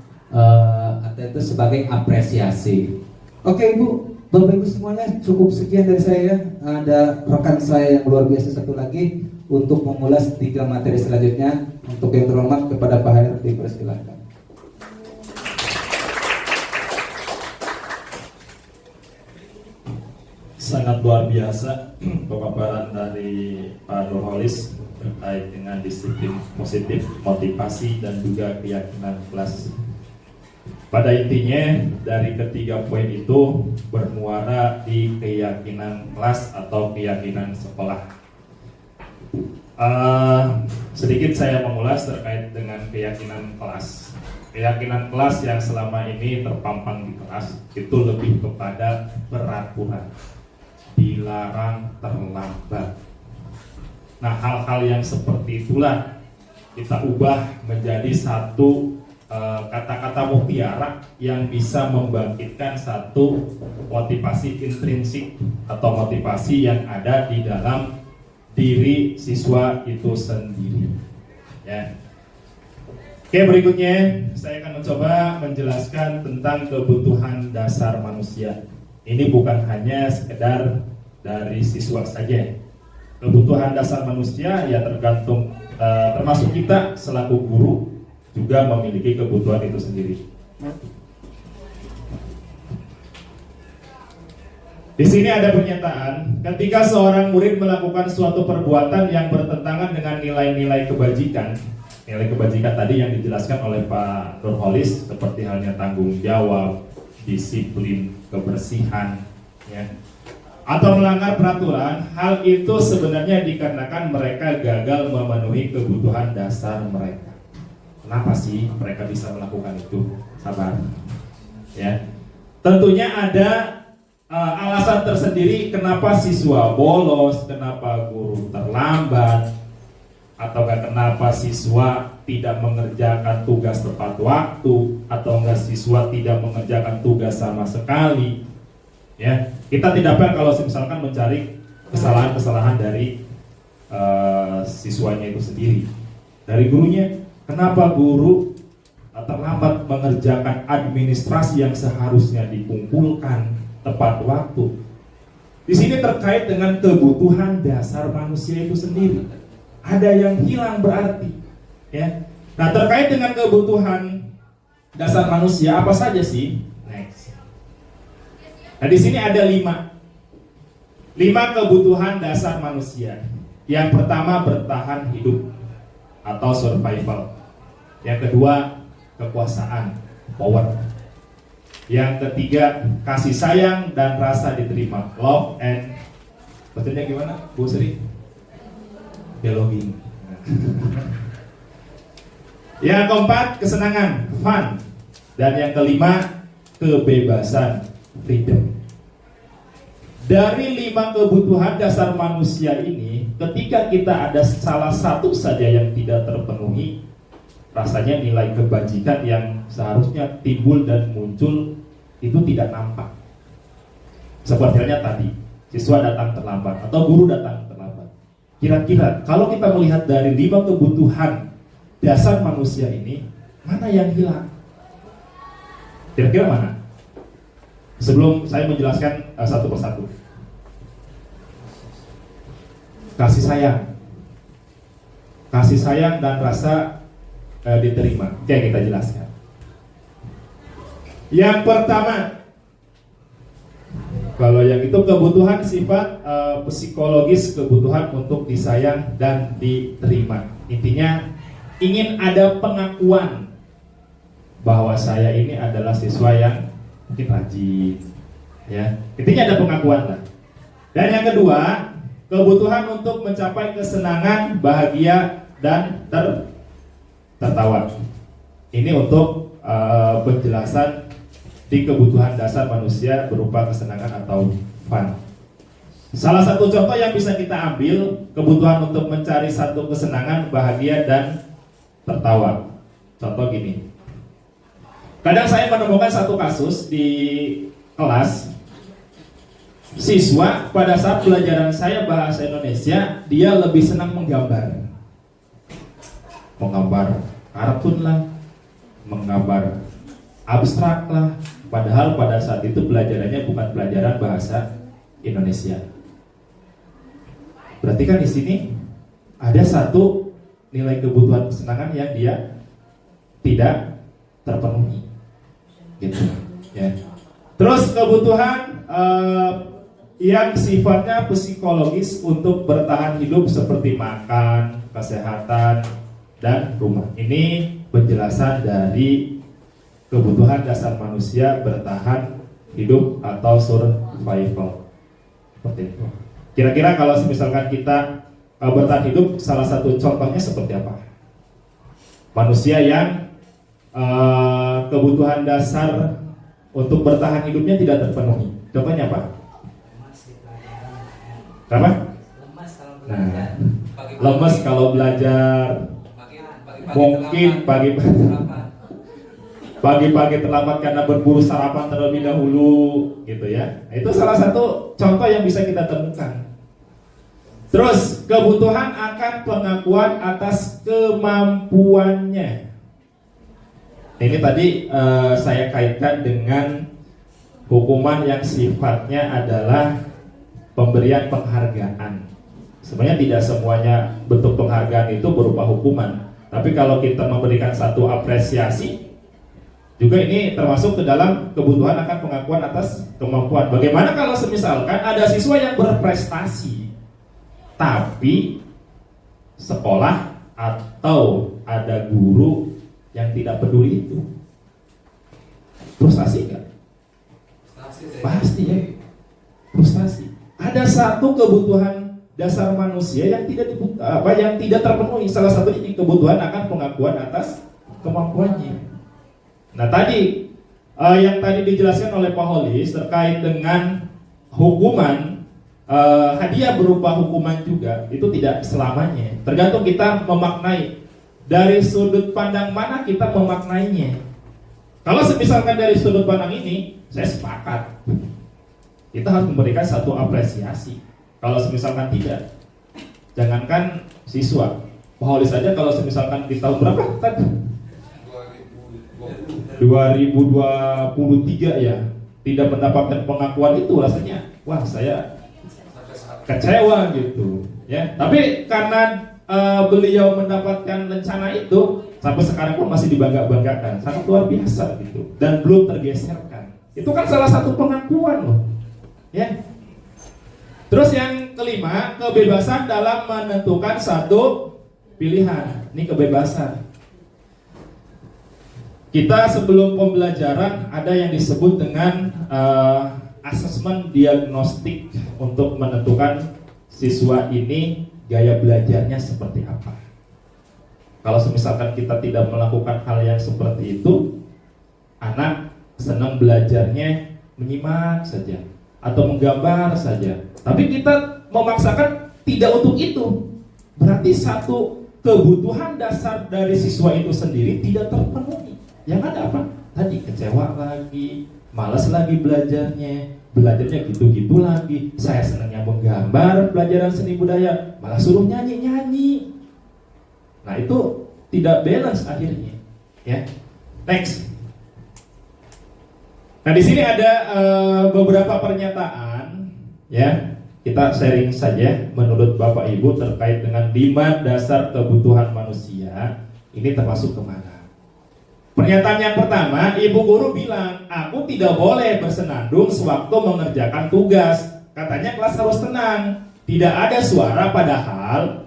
atau itu sebagai apresiasi. Oke Ibu, Bapak Ibu semuanya, cukup sekian dari saya. Ada rekan saya yang luar biasa satu lagi untuk mengulas 3 materi selanjutnya. Untuk yang terhormat kepada Pak Hair dipersilakan. Sangat luar biasa pemaparan dari Pak Nurholis terkait dengan disiplin positif, motivasi dan juga keyakinan kelas. Pada intinya dari ketiga poin itu bermuara di keyakinan kelas atau keyakinan sekolah. Sedikit saya mengulas terkait dengan keyakinan kelas. Keyakinan kelas yang selama ini terpampang di kelas itu lebih kepada peraturan, dilarang terlambat. Nah hal-hal yang seperti itulah kita ubah menjadi satu kata-kata mutiara yang bisa membangkitkan satu motivasi intrinsik atau motivasi yang ada di dalam diri siswa itu sendiri, ya. Oke, berikutnya saya akan mencoba menjelaskan tentang kebutuhan dasar manusia. Ini bukan hanya sekedar dari siswa saja. Kebutuhan dasar manusia ya tergantung termasuk kita selaku guru juga memiliki kebutuhan itu sendiri. Di sini ada pernyataan, ketika seorang murid melakukan suatu perbuatan yang bertentangan dengan nilai-nilai kebajikan, nilai kebajikan tadi yang dijelaskan oleh Pak Nurholis seperti halnya tanggung jawab, disiplin, kebersihan, ya, atau melanggar peraturan, hal itu sebenarnya dikarenakan mereka gagal memenuhi kebutuhan dasar mereka. Kenapa sih mereka bisa melakukan itu? Sabar, ya. Tentunya ada alasan tersendiri kenapa siswa bolos, kenapa guru terlambat, atau kenapa siswa tidak mengerjakan tugas tepat waktu, atau enggak siswa tidak mengerjakan tugas sama sekali. Ya, kita tidak fair kalau misalkan mencari kesalahan-kesalahan dari siswanya itu sendiri. dari gurunya. Kenapa guru terlambat mengerjakan administrasi yang seharusnya dikumpulkan tepat waktu? Di sini terkait dengan kebutuhan dasar manusia itu sendiri. Ada yang hilang berarti, ya. Nah, terkait dengan kebutuhan dasar manusia apa saja sih? Next. Nah, di sini ada 5 kebutuhan dasar manusia. Yang pertama, bertahan hidup atau survival. Yang kedua, kekuasaan, power. Yang ketiga, kasih sayang dan rasa diterima, love and, bacanya gimana, Bu Sri? Belonging. Yang keempat, kesenangan, fun. Dan yang kelima, kebebasan, freedom. Dari 5 kebutuhan dasar manusia ini, ketika kita ada salah satu saja yang tidak terpenuhi, rasanya nilai kebajikan yang seharusnya timbul dan muncul itu tidak nampak. Seperti halnya tadi, siswa datang terlambat atau guru datang terlambat. Kira-kira kalau kita melihat dari 5 kebutuhan dasar manusia ini, mana yang hilang? Kira-kira mana? Sebelum saya menjelaskan satu persatu. Kasih sayang dan rasa diterima. Oke, kita jelaskan. Yang pertama, kalau yang itu kebutuhan sifat psikologis, kebutuhan untuk disayang dan diterima. Intinya ingin ada pengakuan bahwa saya ini adalah siswa yang mungkin rajin, ya. Intinya ada pengakuan lah. Dan yang kedua, kebutuhan untuk mencapai kesenangan, bahagia dan tertawa. Ini untuk penjelasan di kebutuhan dasar manusia berupa kesenangan atau fun. Salah satu contoh yang bisa kita ambil, kebutuhan untuk mencari satu kesenangan, bahagia dan tertawa. Contoh gini. Kadang saya menemukan satu kasus di kelas. Siswa pada saat pelajaran saya bahasa Indonesia, dia lebih senang menggambar kartun lah, menggambar abstrak lah. Padahal pada saat itu pelajarannya bukan pelajaran bahasa Indonesia. Berarti kan di sini ada satu nilai kebutuhan kesenangan yang dia tidak terpenuhi, gitu, ya. Terus kebutuhan yang sifatnya psikologis untuk bertahan hidup seperti makan, kesehatan, dan rumah. Ini penjelasan dari kebutuhan dasar manusia bertahan hidup atau survival. Seperti itu. Kira-kira kalau misalkan kita bertahan hidup, salah satu contohnya seperti apa? Manusia yang kebutuhan dasar untuk bertahan hidupnya tidak terpenuhi. Contohnya apa? Kenapa? Lemes kalau belajar. Mungkin pagi-pagi terlambat karena berburu sarapan terlebih dahulu, gitu ya. Itu salah satu contoh yang bisa kita temukan. Terus kebutuhan akan pengakuan atas kemampuannya. Ini tadi saya kaitkan dengan hukuman yang sifatnya adalah pemberian penghargaan. Sebenarnya tidak semuanya bentuk penghargaan itu berupa hukuman. Tapi kalau kita memberikan satu apresiasi, juga ini termasuk ke dalam kebutuhan akan pengakuan atas kemampuan. Bagaimana kalau semisalkan ada siswa yang berprestasi, tapi sekolah atau ada guru yang tidak peduli itu? Frustasi nggak? Pasti ya, frustasi. Ada satu kebutuhan dasar manusia yang tidak terpenuhi. Salah satunya kebutuhan akan pengakuan atas kemampuannya. Nah tadi yang tadi dijelaskan oleh Pak Holis terkait dengan hukuman, hadiah berupa hukuman juga itu tidak selamanya. Tergantung kita memaknai dari sudut pandang mana kita memaknainya. Kalau misalkan dari sudut pandang ini, saya sepakat. Kita harus memberikan satu apresiasi. Kalau misalkan tidak, jangankan siswa, Pak Holis saja kalau misalkan di tahun berapa tadi? 2020. 2023 ya, tidak mendapatkan pengakuan itu, rasanya wah saya kecewa gitu ya. Tapi karena beliau mendapatkan rencana itu sampai sekarang pun masih dibangga-banggakan, sangat luar biasa gitu, dan belum tergeserkan. Itu kan salah satu pengakuan loh ya. Terus yang kelima, kebebasan dalam menentukan satu pilihan. Ini kebebasan. Kita sebelum pembelajaran ada yang disebut dengan asesmen diagnostik untuk menentukan siswa ini gaya belajarnya seperti apa. Kalau misalkan kita tidak melakukan hal yang seperti itu, anak senang belajarnya menyimak saja atau menggambar saja. Tapi kita memaksakan tidak untuk itu, berarti satu kebutuhan dasar dari siswa itu sendiri tidak terpenuhi. Yang ada apa? Tadi kecewa lagi, malas lagi belajarnya gitu-gitu lagi. Saya senangnya menggambar pelajaran seni budaya, malah suruh nyanyi-nyanyi. Nah itu tidak balance akhirnya. Ya, next. Nah di sini ada beberapa pernyataan, ya kita sharing saja menurut Bapak Ibu terkait dengan 5 dasar kebutuhan manusia. Ini termasuk kemana? Pernyataan yang pertama, ibu guru bilang, aku tidak boleh bersenandung sewaktu mengerjakan tugas. Katanya kelas harus tenang, tidak ada suara, padahal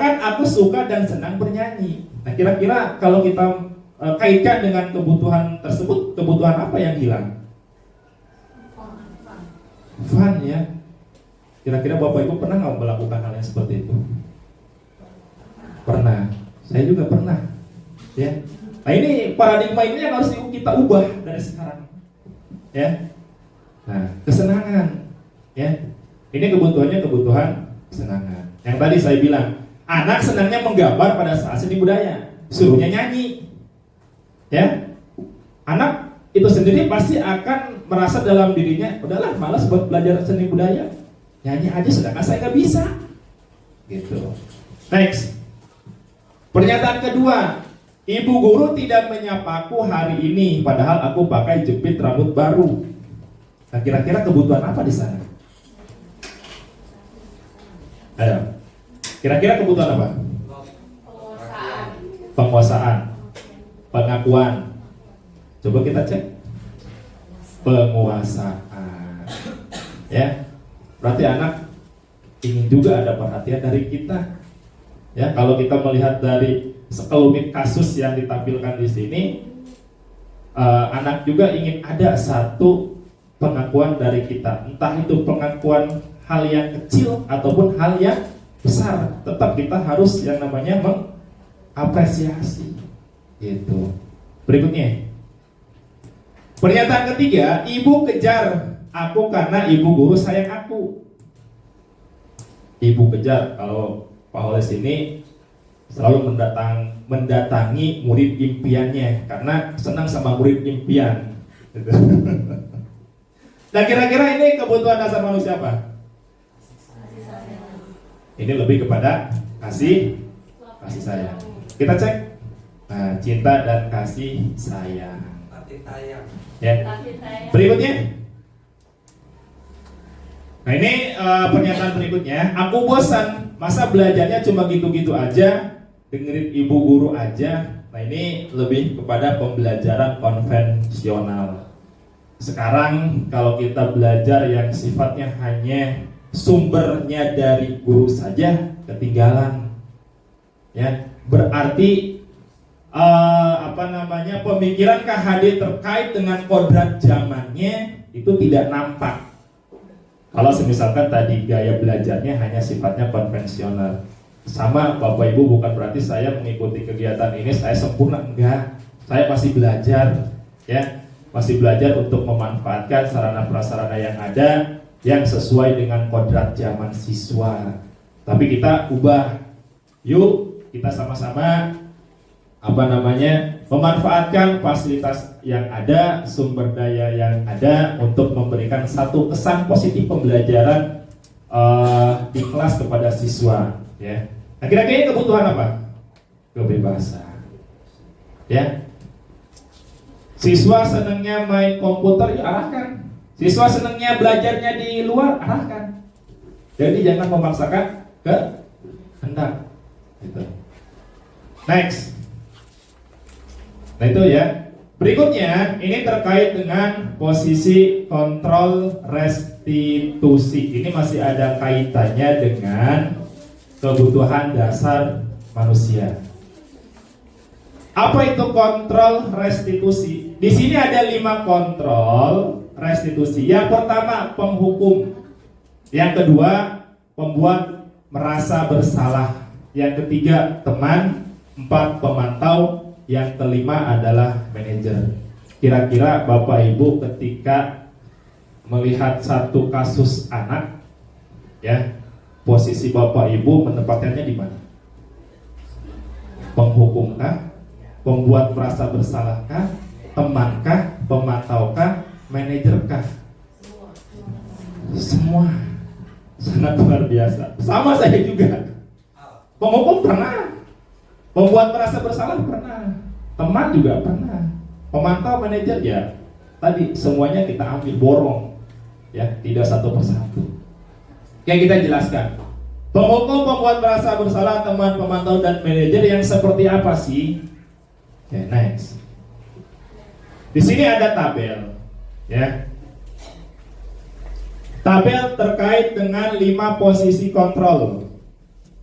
kan aku suka dan senang bernyanyi. Nah kira-kira kalau kita kaitkan dengan kebutuhan tersebut, kebutuhan apa yang hilang? Fun ya. Kira-kira Bapak Ibu pernah nggak melakukan hal yang seperti itu? Pernah. Saya juga pernah. Ya. Nah ini paradigma ini yang harus kita ubah dari sekarang. Ya. Nah kesenangan. Ya. Ini kebutuhannya kebutuhan kesenangan. Yang tadi saya bilang, anak senangnya menggambar pada saat seni budaya, suruhnya nyanyi. Ya. Anak itu sendiri pasti akan merasa dalam dirinya, udahlah malas buat belajar seni budaya, nyanyi aja sedangkan saya nggak bisa. Gitu. Next. Pernyataan kedua, ibu guru tidak menyapaku hari ini, padahal aku pakai jepit rambut baru. Nah kira-kira kebutuhan apa di sana? Ayo. Kira-kira kebutuhan apa? Penguasaan, pengakuan. Coba kita cek. Penguasaan. Ya. Berarti anak ingin juga ada perhatian dari kita. Ya, kalau kita melihat dari sekelumit kasus yang ditampilkan di sini, anak juga ingin ada satu pengakuan dari kita. Entah itu pengakuan hal yang kecil ataupun hal yang besar, tetap kita harus yang namanya mengapresiasi. Gitu. Berikutnya. Pernyataan ketiga, ibu kejar aku karena ibu guru sayang aku. Ibu kejar, kalau Pak Holes ini selalu mendatangi murid impiannya karena senang sama murid impian. Nah kira-kira ini kebutuhan dasar manusia apa? Ini lebih kepada kasih sayang. Kita cek. Nah, cinta dan kasih sayang. Ya. Berikutnya. Nah ini pernyataan berikutnya. Aku bosan. Masa belajarnya cuma gitu-gitu aja, dengerin ibu guru aja. Nah ini lebih kepada pembelajaran konvensional. Sekarang kalau kita belajar yang sifatnya hanya sumbernya dari guru saja, ketinggalan. Ya, berarti pemikiran KHD terkait dengan kodrat zamannya itu tidak nampak. Kalau misalkan tadi gaya belajarnya hanya sifatnya konvensional, sama Bapak Ibu bukan berarti saya mengikuti kegiatan ini saya sempurna, enggak. Saya masih belajar, ya, masih belajar untuk memanfaatkan sarana prasarana yang ada yang sesuai dengan kodrat zaman siswa. Tapi kita ubah, yuk kita sama-sama memanfaatkan fasilitas yang ada, sumber daya yang ada untuk memberikan satu kesan positif pembelajaran di kelas kepada siswa. Ya. Nah kira-kira kebutuhan apa? kebebasan. Ya. Siswa senangnya main komputer, ya arahkan. Siswa senangnya belajarnya di luar, arahkan. Jadi jangan memaksakan kehendak. Gitu. Next. Nah itu ya. Berikutnya ini terkait dengan posisi kontrol restitusi. Ini masih ada kaitannya dengan kebutuhan dasar manusia. Apa itu kontrol restitusi? Di sini ada 5 kontrol restitusi. Yang pertama penghukum. Yang kedua pembuat merasa bersalah. Yang ketiga teman. 4 pemantau. Yang kelima adalah manajer. Kira-kira Bapak Ibu ketika melihat satu kasus anak, ya, posisi Bapak Ibu menempatkannya di mana? Penghukumkah? Pembuat merasa bersalahkah? Temankah? Pemataukah? Manajerkah? Semua. Sangat luar biasa. Sama saya juga. Penghukum pernah. Pembuat merasa bersalah pernah. Teman juga pernah. Pemantau, manajer, ya tadi semuanya kita ambil borong, ya, tidak satu persatu. Oke, kita jelaskan. Penghukum, pembuat merasa bersalah, teman, pemantau, dan manajer yang seperti apa sih? Oke, next. Di sini ada tabel, ya. Tabel terkait dengan 5 posisi kontrol.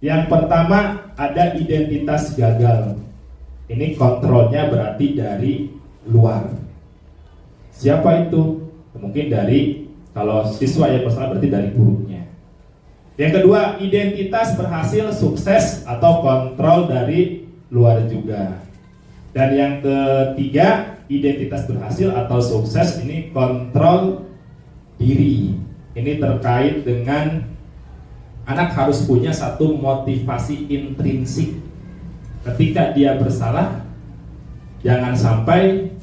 Yang pertama ada identitas gagal. Ini kontrolnya berarti dari luar. Siapa itu? Mungkin dari, kalau siswa yang bersalah berarti dari gurunya. Yang kedua, identitas berhasil, sukses, atau kontrol dari luar juga. Dan yang ketiga, identitas berhasil atau sukses ini kontrol diri. Ini terkait dengan anak harus punya satu motivasi intrinsik. Ketika dia bersalah, jangan sampai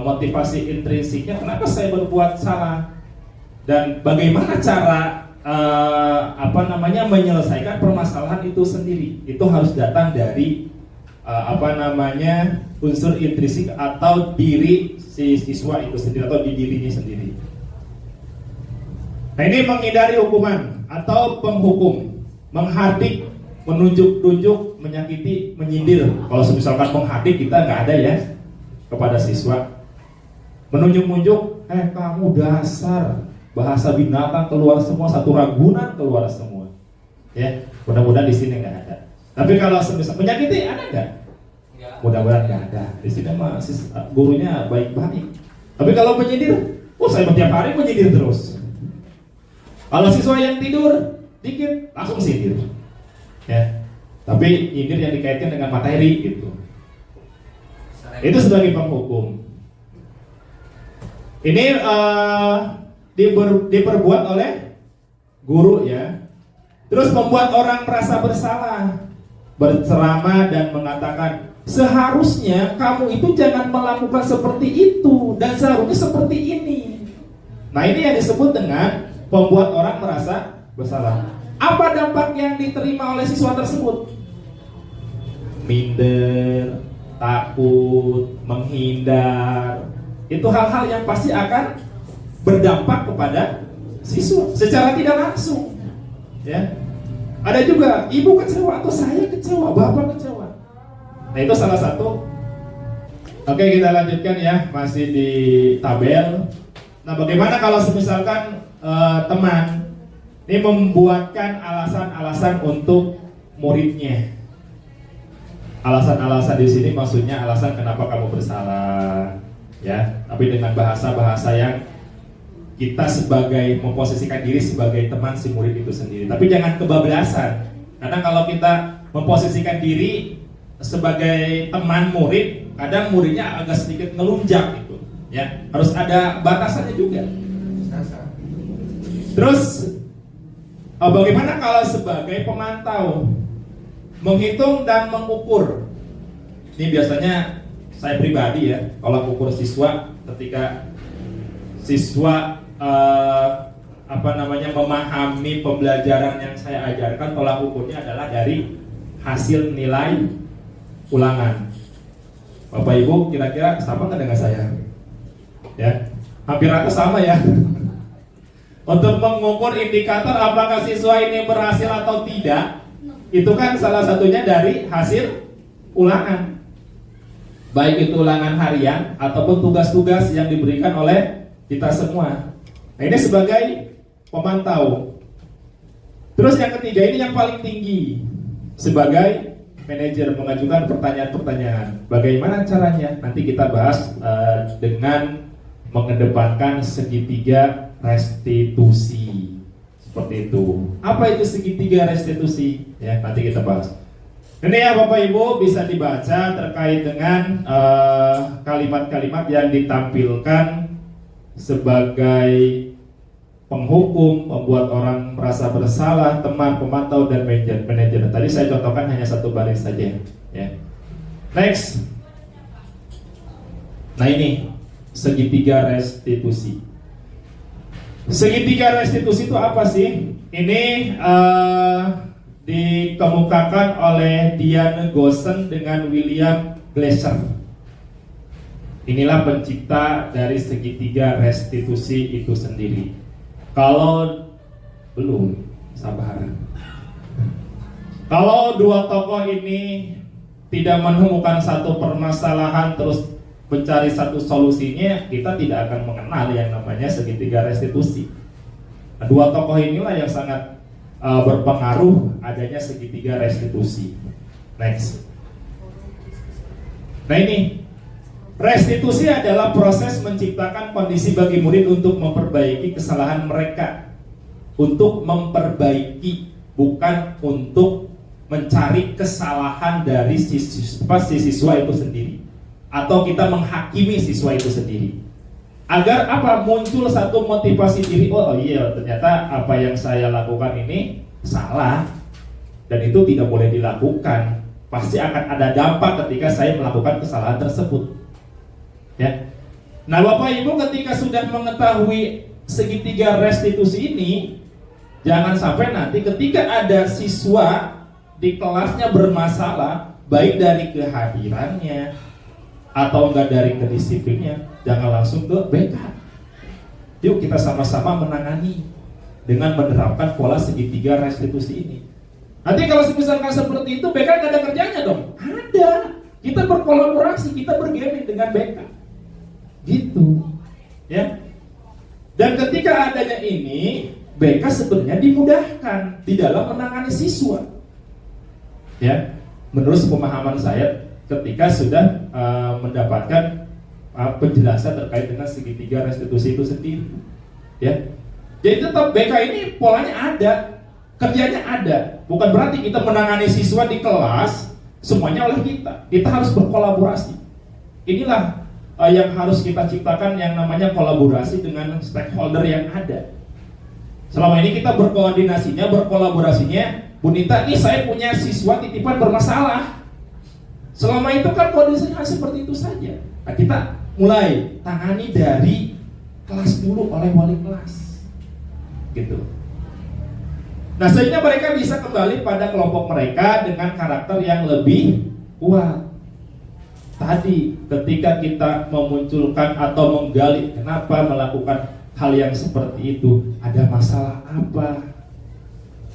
motivasi intrinsiknya kenapa saya berbuat salah dan bagaimana cara menyelesaikan permasalahan itu sendiri. Itu harus datang dari unsur intrinsik atau diri si siswa itu sendiri atau di dirinya sendiri. Nah, ini menghindari hukuman atau penghukum, menghardik, menunjuk-nunjuk, menyakiti, menyindir. Kalau misalkan menghardik kita nggak ada ya kepada siswa. Menunjuk-nunjuk, kamu dasar, bahasa binatang keluar semua, satu Ragunan keluar semua. Ya, mudah-mudahan di sini nggak ada. Tapi kalau semisal menyakiti ada nggak? Mudah-mudahan nggak ada. Di sini masih gurunya baik-baik. Tapi kalau menyindir, saya setiap hari menyindir terus. Kalau siswa yang tidur dikit langsung sindir. Ya. Tapi nyindir yang dikaitkan dengan materi gitu. Itu sebagai penghukum. Ini diperbuat oleh guru ya. Terus membuat orang merasa bersalah, berceramah dan mengatakan seharusnya kamu itu jangan melakukan seperti itu dan seharusnya seperti ini. Nah, ini yang disebut dengan membuat orang merasa bersalah. Apa dampak yang diterima oleh siswa tersebut? Minder, takut, menghindar. Itu hal-hal yang pasti akan berdampak kepada siswa secara tidak langsung. Ya. Ada juga ibu kecewa atau saya kecewa, bapak kecewa. Nah, itu salah satu. Oke, kita lanjutkan ya, masih di tabel. Nah, bagaimana kalau misalkan teman ini membuatkan alasan-alasan untuk muridnya? Alasan-alasan di sini maksudnya alasan kenapa kamu bersalah, ya. Tapi dengan bahasa-bahasa yang kita sebagai memposisikan diri sebagai teman si murid itu sendiri. Tapi jangan kebablasan. Karena kalau kita memposisikan diri sebagai teman murid, kadang muridnya agak sedikit ngelunjak gitu. Ya, harus ada batasannya juga. Terus bagaimana kalau sebagai pemantau, menghitung dan mengukur? Ini biasanya saya pribadi ya, kalau mengukur siswa ketika siswa memahami pembelajaran yang saya ajarkan, tolak ukurnya adalah dari hasil nilai ulangan. Bapak Ibu kira-kira sama nggak dengan saya? Ya, hampir rata sama ya. Untuk mengukur indikator apakah siswa ini berhasil atau tidak, itu kan salah satunya dari hasil ulangan. Baik itu ulangan harian ataupun tugas-tugas yang diberikan oleh kita semua. Nah, ini sebagai pemantau. Terus yang ketiga ini yang paling tinggi, sebagai manajer mengajukan pertanyaan-pertanyaan. Bagaimana caranya? Nanti kita bahas dengan mengedepankan segitiga restitusi. Seperti itu. Apa itu segitiga restitusi? Ya, nanti kita bahas. Ini ya Bapak Ibu bisa dibaca terkait dengan kalimat-kalimat yang ditampilkan sebagai penghukum, membuat orang merasa bersalah, teman, pemantau, dan manajer. Tadi saya contohkan hanya satu baris saja. Ya. Next. Nah ini segitiga restitusi. Segitiga restitusi itu apa sih? Ini dikemukakan oleh Diane Gossen dengan William Glasser. Inilah pencipta dari segitiga restitusi itu sendiri. Kalau belum, sabar. Kalau dua tokoh ini tidak menemukan satu permasalahan terus mencari satu solusinya, kita tidak akan mengenal yang namanya segitiga restitusi. Nah, dua tokoh inilah yang sangat berpengaruh adanya segitiga restitusi. Next. Nah ini, restitusi adalah proses menciptakan kondisi bagi murid untuk memperbaiki kesalahan mereka. Untuk memperbaiki, bukan untuk mencari kesalahan dari siswa itu sendiri, atau kita menghakimi siswa itu sendiri. Agar apa? Muncul satu motivasi diri. Oh iya, ternyata apa yang saya lakukan ini salah, dan itu tidak boleh dilakukan. Pasti akan ada dampak ketika saya melakukan kesalahan tersebut. Ya. Nah Bapak Ibu ketika sudah mengetahui segitiga restitusi ini, jangan sampai nanti ketika ada siswa di kelasnya bermasalah, baik dari kehadirannya atau enggak dari kedisiplinnya, jangan langsung ke BK. Yuk kita sama-sama menangani dengan menerapkan pola segitiga restitusi ini. Nanti kalau misalkan seperti itu, BK nggak ada kerjanya dong? Ada. Kita berkolaborasi, kita bergabung dengan BK. Gitu. Ya. Dan ketika adanya ini, BK sebenarnya dimudahkan di dalam menangani siswa. Ya. Menurut pemahaman saya, ketika sudah mendapatkan penjelasan terkait dengan segitiga restitusi itu sendiri, ya. Jadi tetap BK ini polanya ada, kerjanya ada. Bukan berarti kita menangani siswa di kelas semuanya oleh kita. Kita harus berkolaborasi. Inilah yang harus kita ciptakan yang namanya kolaborasi dengan stakeholder yang ada. Selama ini kita berkolaborasinya, Bu Nita, ini saya punya siswa titipan bermasalah. Selama itu kan kondisinya seperti itu saja. Nah, kita mulai tangani dari kelas dulu oleh wali kelas, gitu. Nah, sehingga mereka bisa kembali pada kelompok mereka dengan karakter yang lebih kuat. Tadi ketika kita memunculkan atau menggali kenapa melakukan hal yang seperti itu, ada masalah apa,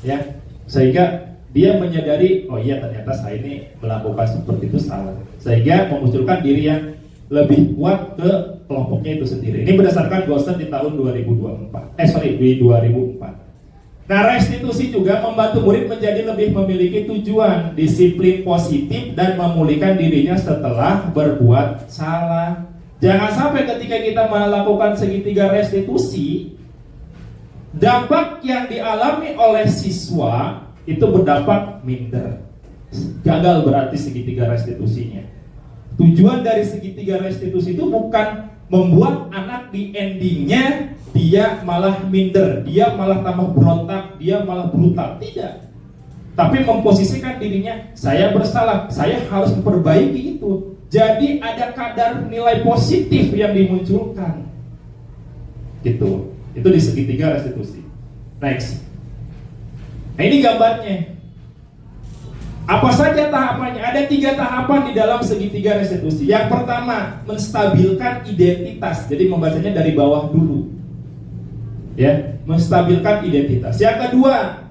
ya, sehingga dia menyadari, oh iya ternyata saya ini melakukan seperti itu salah, sehingga memunculkan diri yang lebih kuat ke kelompoknya itu sendiri. Ini berdasarkan Gossen di tahun 2004. Nah, restitusi juga membantu murid menjadi lebih memiliki tujuan, disiplin positif, dan memulihkan dirinya setelah berbuat salah. Jangan sampai ketika kita melakukan segitiga restitusi, dampak yang dialami oleh siswa itu berdampak minder. Gagal berarti segitiga restitusinya. Tujuan dari segitiga restitusi itu bukan membuat anak di endingnya dia malah minder, dia malah tambah berontak, dia malah brutal. Tidak. Tapi memposisikan dirinya, saya bersalah, saya harus memperbaiki itu. Jadi ada kadar nilai positif yang dimunculkan. Gitu. Itu di segitiga restitusi. Next. Nah ini gambarnya. Apa saja tahapannya? Ada 3 tahapan di dalam segitiga restitusi. Yang pertama, menstabilkan identitas. Jadi membacanya dari bawah dulu. Ya, menstabilkan identitas. Yang kedua,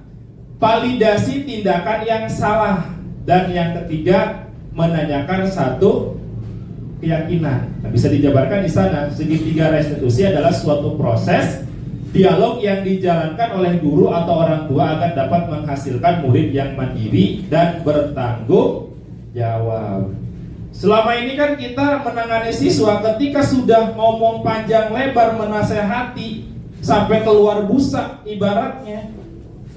validasi tindakan yang salah. Dan yang ketiga, menanyakan satu keyakinan. Nah, bisa dijabarkan di sana, segitiga restitusi adalah suatu proses dialog yang dijalankan oleh guru atau orang tua agar dapat menghasilkan murid yang mandiri dan bertanggung jawab. Selama ini kan kita menangani siswa ketika sudah ngomong panjang lebar menasehati sampai keluar busa ibaratnya,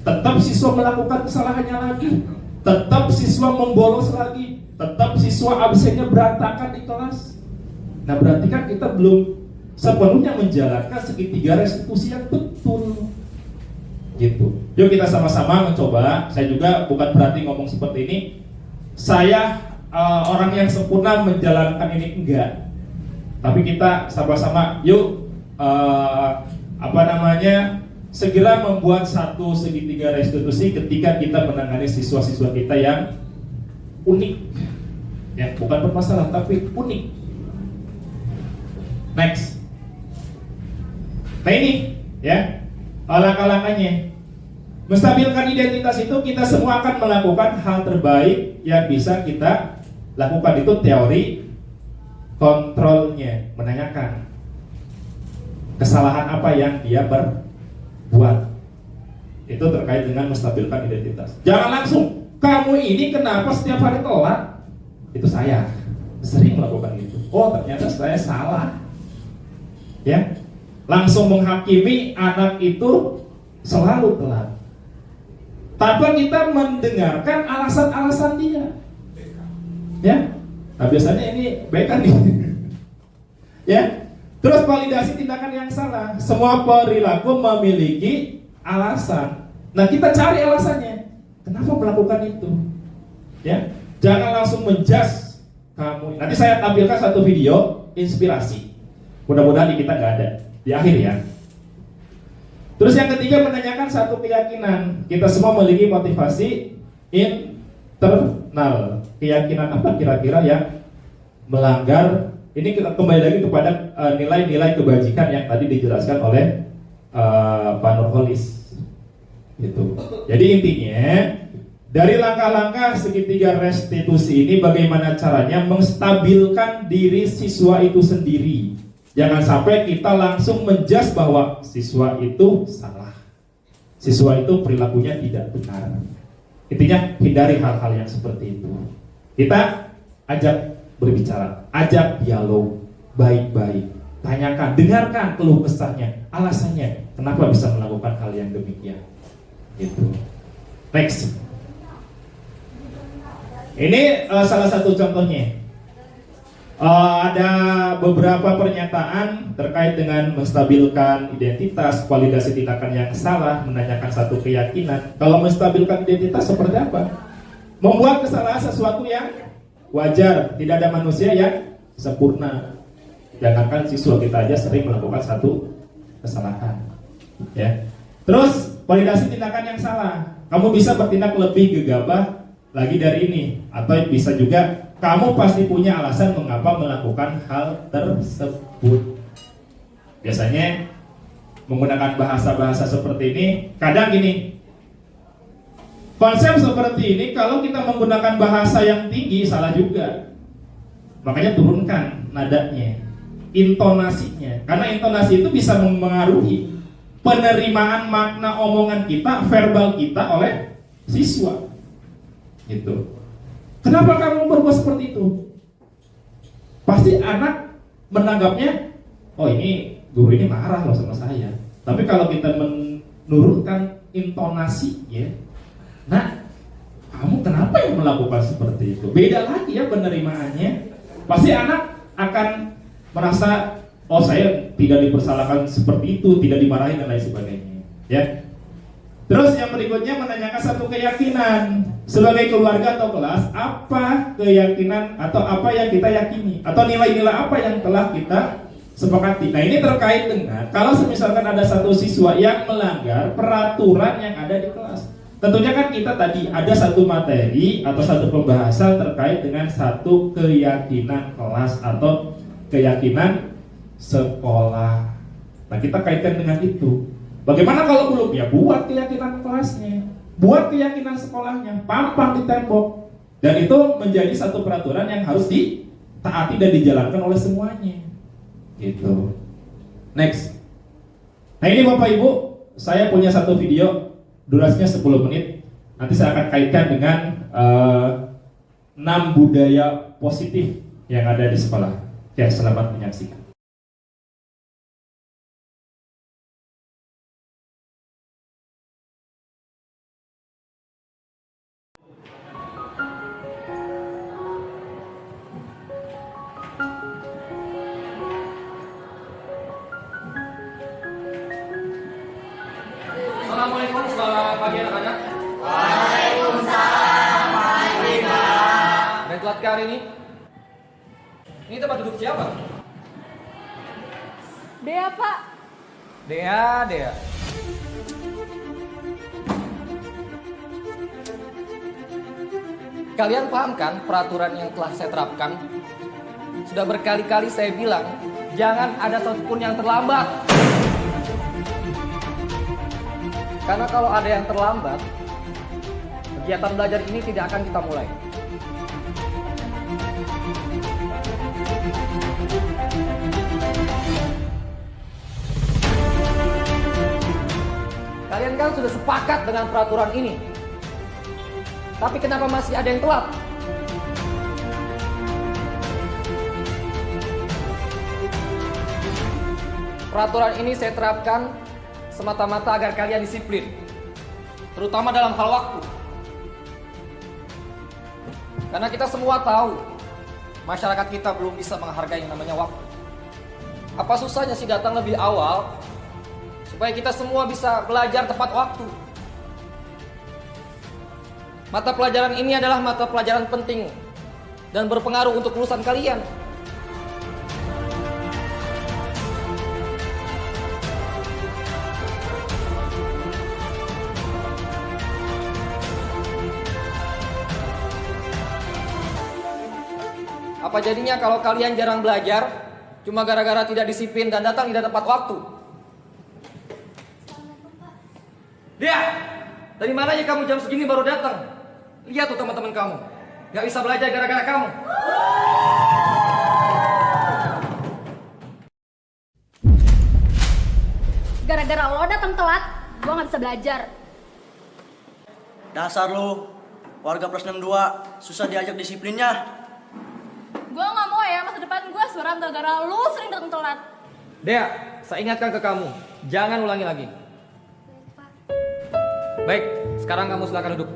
tetap siswa melakukan kesalahannya lagi, tetap siswa membolos lagi, tetap siswa absennya berantakan di kelas. Nah, berarti kan kita belum sepenuhnya menjalankan segitiga restitusi yang betul. Gitu. Yuk kita sama-sama mencoba. Saya juga bukan berarti ngomong seperti ini saya orang yang sempurna menjalankan ini, enggak. Tapi kita sama-sama yuk segera membuat satu segitiga restitusi ketika kita menangani siswa-siswa kita yang unik. Ya, bukan bermasalah tapi unik. Next. Nah ini ya langkah-langkahnya. Menstabilkan identitas itu kita semua akan melakukan hal terbaik yang bisa kita lakukan. Itu teori kontrolnya, menanyakan kesalahan apa yang dia berbuat. Itu terkait dengan menstabilkan identitas. Jangan langsung, kamu ini kenapa setiap hari telat? Itu saya sering melakukan itu. Oh, ternyata saya salah. Ya, langsung menghakimi anak itu selalu telat tanpa kita mendengarkan alasan-alasan dia. Ya, nah biasanya ini BK nih. Ya, terus validasi tindakan yang salah. Semua perilaku memiliki alasan. Nah, kita cari alasannya. Kenapa melakukan itu? Ya, jangan langsung menjudge kamu. Nanti saya tampilkan satu video inspirasi. Mudah-mudahan di kita nggak ada di akhir ya. Terus yang ketiga, menanyakan satu keyakinan. Kita semua memiliki motivasi internal. Keyakinan apa kira-kira yang melanggar? Ini kita kembali lagi kepada nilai-nilai kebajikan yang tadi dijelaskan oleh Pak Nurholis. Gitu. Jadi intinya dari langkah-langkah segitiga restitusi ini, bagaimana caranya menstabilkan diri siswa itu sendiri. Jangan sampai kita langsung menjudge bahwa siswa itu salah, siswa itu perilakunya tidak benar. Intinya hindari hal-hal yang seperti itu. Kita ajak berbicara, ajak dialog baik-baik, tanyakan, dengarkan keluh kesahnya, alasannya kenapa bisa melakukan hal yang demikian. Gitu. Next. Ini salah satu contohnya. Ada beberapa pernyataan terkait dengan menstabilkan identitas, validasi tindakan yang salah, menanyakan satu keyakinan. Kalau menstabilkan identitas seperti apa? Membuat kesalahan sesuatu yang wajar. Tidak ada manusia yang sempurna. Jangankan siswa, kita aja sering melakukan satu kesalahan. Ya. Terus validasi tindakan yang salah. Kamu bisa bertindak lebih gegabah lagi dari ini, atau bisa juga kamu pasti punya alasan mengapa melakukan hal tersebut. Biasanya menggunakan bahasa-bahasa seperti ini, kadang gini, konsep seperti ini kalau kita menggunakan bahasa yang tinggi salah juga. Makanya turunkan nadanya, intonasinya, karena intonasi itu bisa mempengaruhi penerimaan makna omongan kita, verbal kita oleh siswa. Gitu. Kenapa kamu berbuat seperti itu? Pasti anak menanggapnya, oh ini guru ini marah loh sama saya. Tapi kalau kita menurunkan intonasi, ya, nah, kamu kenapa yang melakukan seperti itu? Beda lagi ya penerimaannya. Pasti anak akan merasa, oh saya tidak dipersalahkan seperti itu, tidak dimarahin dan lain sebagainya. Ya. Terus yang berikutnya menanyakan satu keyakinan. Sebagai keluarga atau kelas, apa keyakinan atau apa yang kita yakini, atau nilai-nilai apa yang telah kita sepakati. Nah, ini terkait dengan kalau misalkan ada satu siswa yang melanggar peraturan yang ada di kelas. Tentunya kan kita tadi ada satu materi atau satu pembahasan terkait dengan satu keyakinan kelas atau keyakinan sekolah. Nah, kita kaitkan dengan itu. Bagaimana kalau belum? Ya buat keyakinan kelasnya, buat keyakinan sekolahnya, pampang di tembok. Dan itu menjadi satu peraturan yang harus ditaati dan dijalankan oleh semuanya. Gitu. Next. Nah ini Bapak Ibu, saya punya satu video, durasinya 10 menit. Nanti saya akan kaitkan dengan 6 budaya positif yang ada di sekolah. Ya, selamat menyaksikan. Assalamualaikum, selamat pagi anak-anak. Waalaikumsalam, Pak. Ada yang telat ke hari ini? Ini tempat duduk siapa? Dea, Pak. Dea. Kalian paham kan peraturan yang telah saya terapkan? Sudah berkali-kali saya bilang, jangan ada satupun yang terlambat. Karena kalau ada yang terlambat, kegiatan belajar ini tidak akan kita mulai. Kalian kan sudah sepakat dengan peraturan ini. Tapi kenapa masih ada yang telat? Peraturan ini saya terapkan semata-mata agar kalian disiplin, terutama dalam hal waktu. Karena kita semua tahu, masyarakat kita belum bisa menghargai yang namanya waktu. Apa susahnya sih datang lebih awal, supaya kita semua bisa belajar tepat waktu. Mata pelajaran ini adalah mata pelajaran penting dan berpengaruh untuk lulusan kalian. Apa jadinya kalau kalian jarang belajar cuma gara-gara tidak disiplin dan datang tidak tepat waktu? Dia, dari mana ya kamu jam segini baru datang? Lihat tuh teman-teman kamu, gak bisa belajar gara-gara kamu. Gara-gara lo datang telat, gue gak bisa belajar. Dasar lu, warga plus 62, susah diajak disiplinnya. Gue gak mau ya masa depan gue suram gara-gara lo sering datang telat. Dea, saya ingatkan ke kamu, jangan ulangi lagi. Baik, sekarang kamu silakan duduk.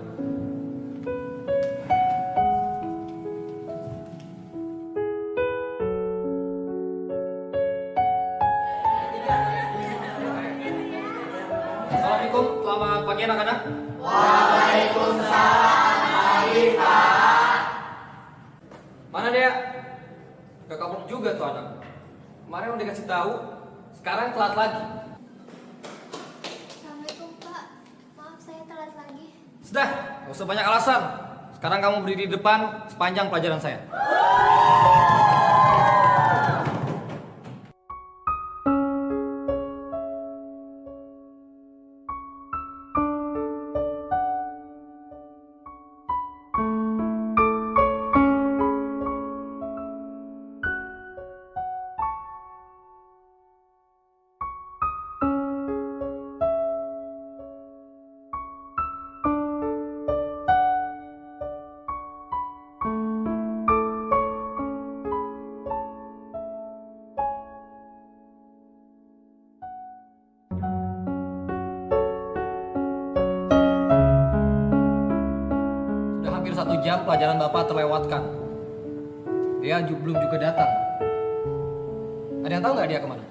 Assalamualaikum, selamat pagi anak-anak. Waalaikumsalam, pagi Pak. Mana dia? Gak kabur juga tuh anak. Kemarin udah dikasih tahu, sekarang telat lagi. Assalamualaikum Pak, maaf saya telat lagi. Sudah, gak usah banyak alasan. Sekarang kamu berdiri di depan sepanjang pelajaran saya. Sudah hampir 1 jam pelajaran Bapak terlewatkan. Dia belum juga datang. Ada yang tahu nggak dia kemana?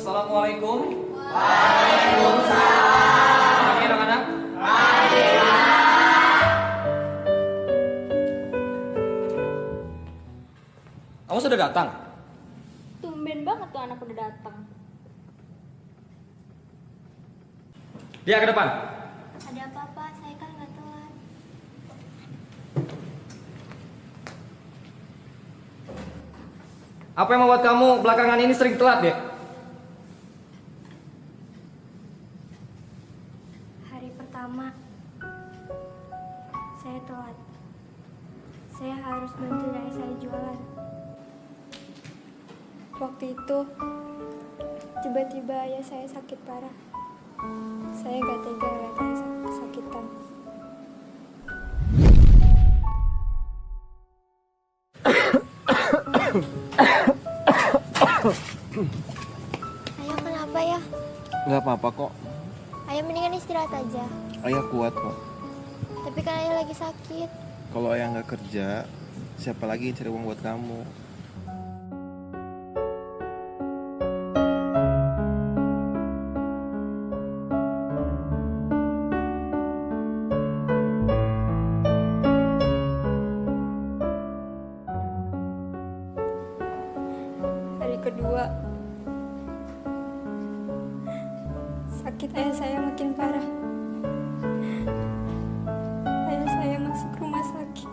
Assalamualaikum. Waalaikumsalam. Pagi anak-anak. Kamu sudah datang? Tumben banget tuh anak udah datang. Dia ke depan. Ada apa-apa? Saya kan nggak telat. Apa yang membuat kamu belakangan ini sering telat, Dek? Hari pertama, saya telat. Saya harus bantu ayah saya jualan. Waktu itu, tiba-tiba ayah saya sakit parah. Saya gak tega lihat ayah kesakitan. Ayah kenapa ya? Nggak apa-apa kok. Ayah mendingan istirahat aja. Ayah kuat kok. Tapi kan ayah lagi sakit. Kalau ayah nggak kerja, siapa lagi yang cari uang buat kamu? Hari kedua, sakit ayah saya makin parah. Ayah saya masuk rumah sakit.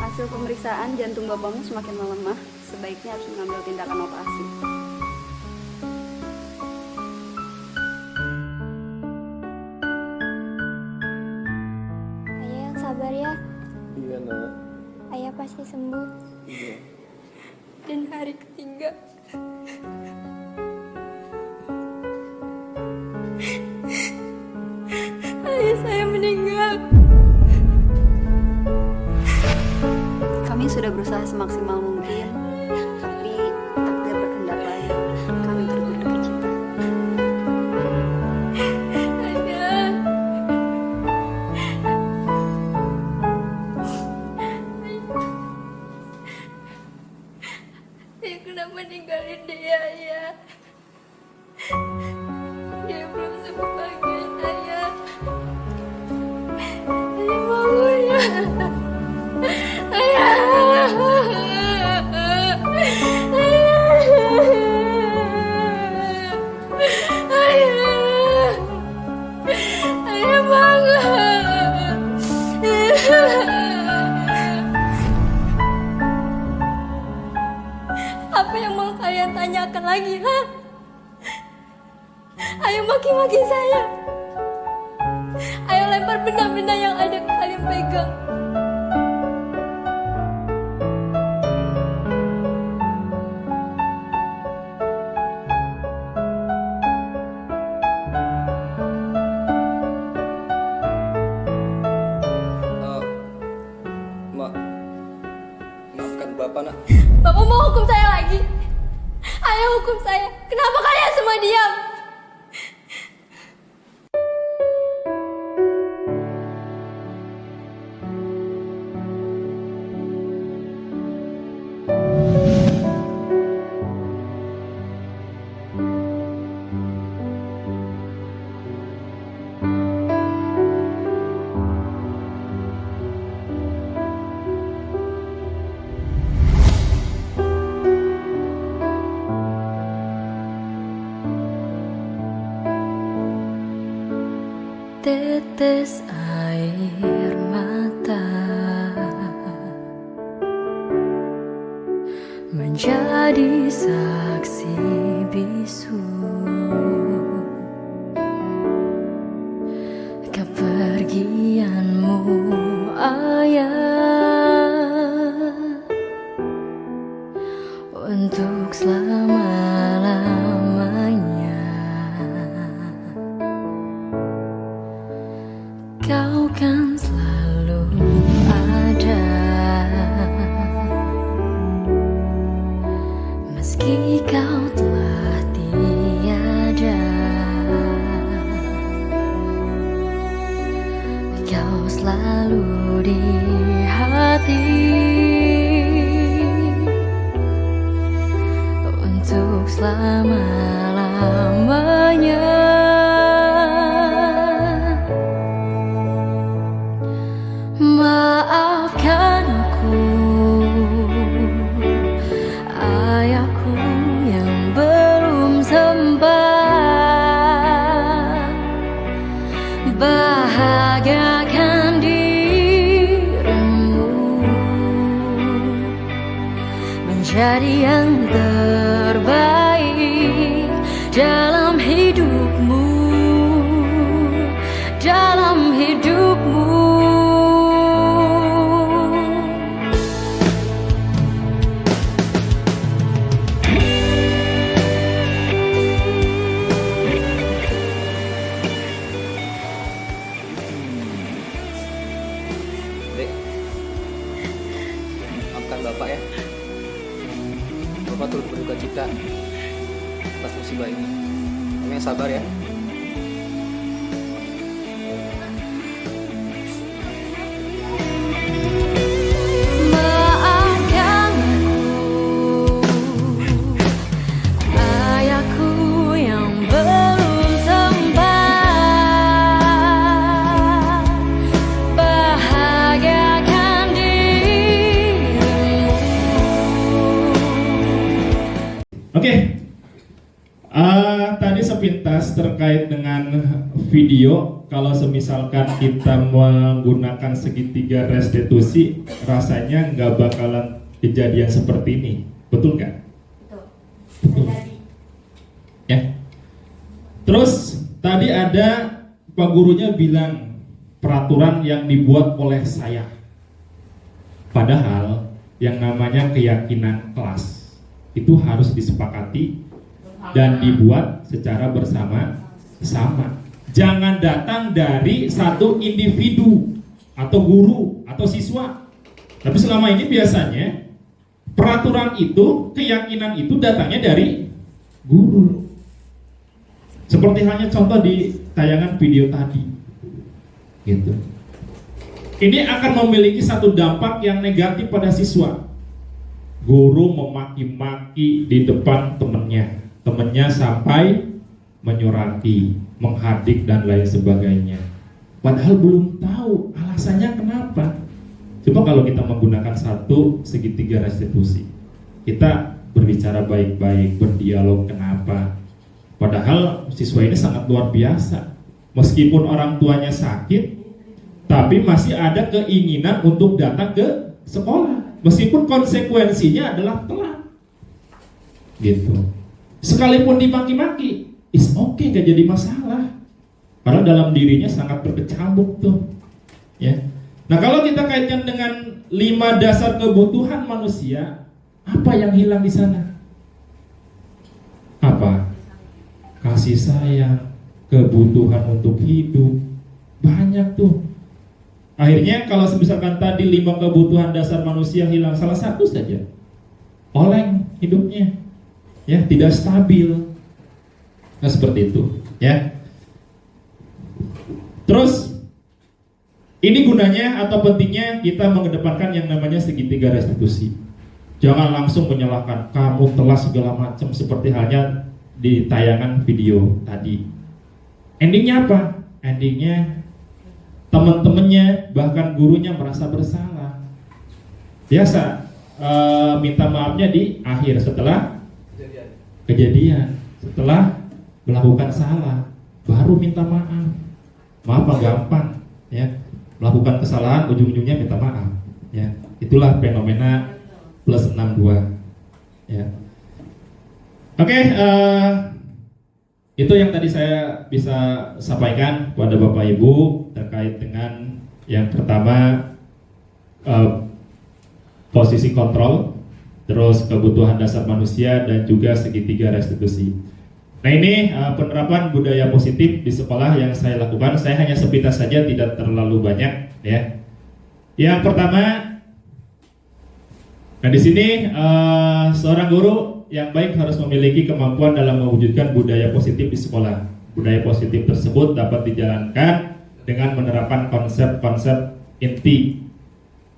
Hasil pemeriksaan jantung bapakmu semakin melemah. Sebaiknya harus mengambil tindakan operasi. Ayah yang sabar ya. Iya nak. Ayah pasti sembuh. Iya. Dan hari ketiga, ayah saya meninggal. Kami sudah berusaha semaksimal mungkin, tapi takdir berkehendak lain. Kami turut berduka cita. Ayah. Ayah kenapa ninggalin dia, Ayah? Dia belum sembuh lagi, Ayah. Ayah bangun ya. Ayah. Ayah. Ayah bangun. Apa yang mau kalian tanyakan lagi, ha? Ayo maki-maki saya. Ayo lempar benda-benda yang ada kalian pegang. Mak, maafkan Bapak, nak. Bapak mau hukum saya lagi? Ayo hukum saya. Kenapa kalian semua diam? Tetes air mata menjadi saksi bisu kepergianmu, ayah, untuk selama-lamanya. Kau kan selalu ada, meski kau telah tiada. selalu di hati untuk selama-lamanya. Maafkan aku, ayahku yang belum sempat bahagiakan dirimu menjadi yang terbaik dalam hidupmu, dalam hidupmu. Bapak ya, Bapak turut berduka cita atas musibah ini. Kami sabar ya. Maafkan aku, ayahku yang belum sempat bahagiakan dirimu. Oke, tadi sepintas terkait dengan video. Kalau semisalkan kita menggunakan segitiga restitusi, rasanya nggak bakalan kejadian seperti ini, betul nggak? Betul. Ya. Terus tadi ada Pak gurunya bilang peraturan yang dibuat oleh saya. Padahal yang namanya keyakinan kelas itu harus disepakati dan dibuat secara bersama-sama. Jangan datang dari satu individu atau guru atau siswa. Tapi selama ini biasanya peraturan itu, keyakinan itu datangnya dari guru. Seperti halnya contoh di tayangan video tadi. Gitu. Ini akan memiliki satu dampak yang negatif pada siswa. Guru memaki-maki di depan temannya sampai menyurati, menghadik dan lain sebagainya. Padahal belum tahu alasannya kenapa. Coba kalau kita menggunakan satu segitiga restitusi, kita berbicara baik-baik, berdialog kenapa. Padahal siswa ini sangat luar biasa. Meskipun orang tuanya sakit, tapi masih ada keinginan untuk datang ke sekolah. Meskipun konsekuensinya adalah telat. Gitu. Sekalipun dimaki-maki, is okay, gak jadi masalah. Padahal dalam dirinya sangat berkecamuk tuh. Ya. Nah kalau kita kaitkan dengan 5 dasar kebutuhan manusia, apa yang hilang di sana? Apa? Kasih sayang, kebutuhan untuk hidup, banyak tuh. Akhirnya kalau misalkan tadi 5 kebutuhan dasar manusia hilang salah satu saja, oleng hidupnya, ya tidak stabil. Nah seperti itu, ya. Terus ini gunanya atau pentingnya kita mengedepankan yang namanya segitiga restitusi. Jangan langsung menyalahkan kamu telah segala macam seperti halnya di tayangan video tadi. Endingnya apa? Endingnya teman-temannya bahkan gurunya merasa bersalah. Biasa minta maafnya di akhir setelah kejadian, setelah melakukan salah baru minta maaf. Maaf mah gampang, ya. Melakukan kesalahan ujung-ujungnya minta maaf, ya. Itulah fenomena plus 62, ya. Oke, itu yang tadi saya bisa sampaikan kepada Bapak Ibu terkait dengan yang pertama posisi kontrol, terus kebutuhan dasar manusia dan juga segitiga restitusi. Nah ini penerapan budaya positif di sekolah yang saya lakukan. Saya hanya sepintas saja, tidak terlalu banyak, ya. Yang pertama, nah di sini seorang guru yang baik harus memiliki kemampuan dalam mewujudkan budaya positif di sekolah. Budaya positif tersebut dapat dijalankan dengan menerapkan konsep-konsep inti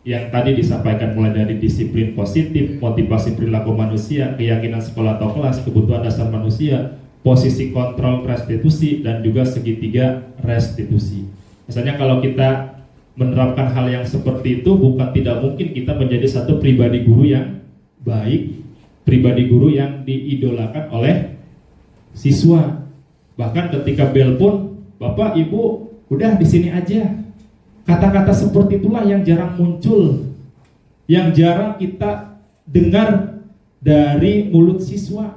yang tadi disampaikan, mulai dari disiplin positif, motivasi perilaku manusia, keyakinan sekolah atau kelas, kebutuhan dasar manusia, posisi kontrol restitusi, dan juga segitiga restitusi. Misalnya kalau kita menerapkan hal yang seperti itu, bukan tidak mungkin kita menjadi satu pribadi guru yang baik, pribadi guru yang diidolakan oleh siswa. Bahkan ketika bel pun, Bapak, Ibu, udah di sini aja. Kata-kata seperti itulah yang jarang muncul, yang jarang kita dengar dari mulut siswa.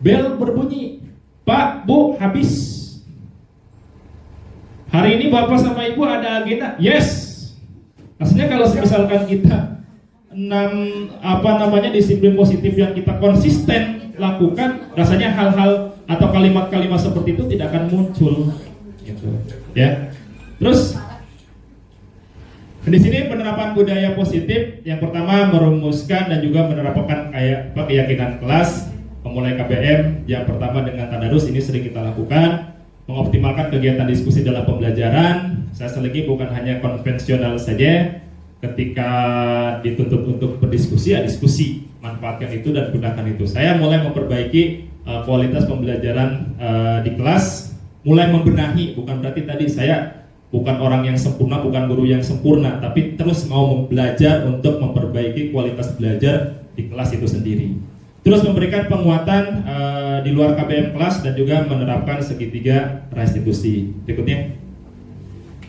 Bel berbunyi, Pak, Bu, habis. Hari ini Bapak sama Ibu ada agenda. Yes. Maksudnya kalau misalkan kita disiplin positif yang kita konsisten lakukan, rasanya hal-hal atau kalimat-kalimat seperti itu tidak akan muncul, gitu. Ya. Terus di sini penerapan budaya positif yang pertama merumuskan dan juga menerapkan keyakinan kelas, memulai KBM yang pertama dengan tadarus, ini sering kita lakukan, mengoptimalkan kegiatan diskusi dalam pembelajaran. Saya selagi bukan hanya konvensional saja, ketika dituntut untuk berdiskusi ya diskusi, manfaatkan itu dan gunakan itu. Saya mulai memperbaiki kualitas pembelajaran di kelas, mulai membenahi, bukan berarti tadi saya bukan orang yang sempurna, bukan guru yang sempurna, tapi terus mau belajar untuk memperbaiki kualitas belajar di kelas itu sendiri. Terus memberikan penguatan di luar KBM kelas dan juga menerapkan segitiga restitusi. Berikutnya.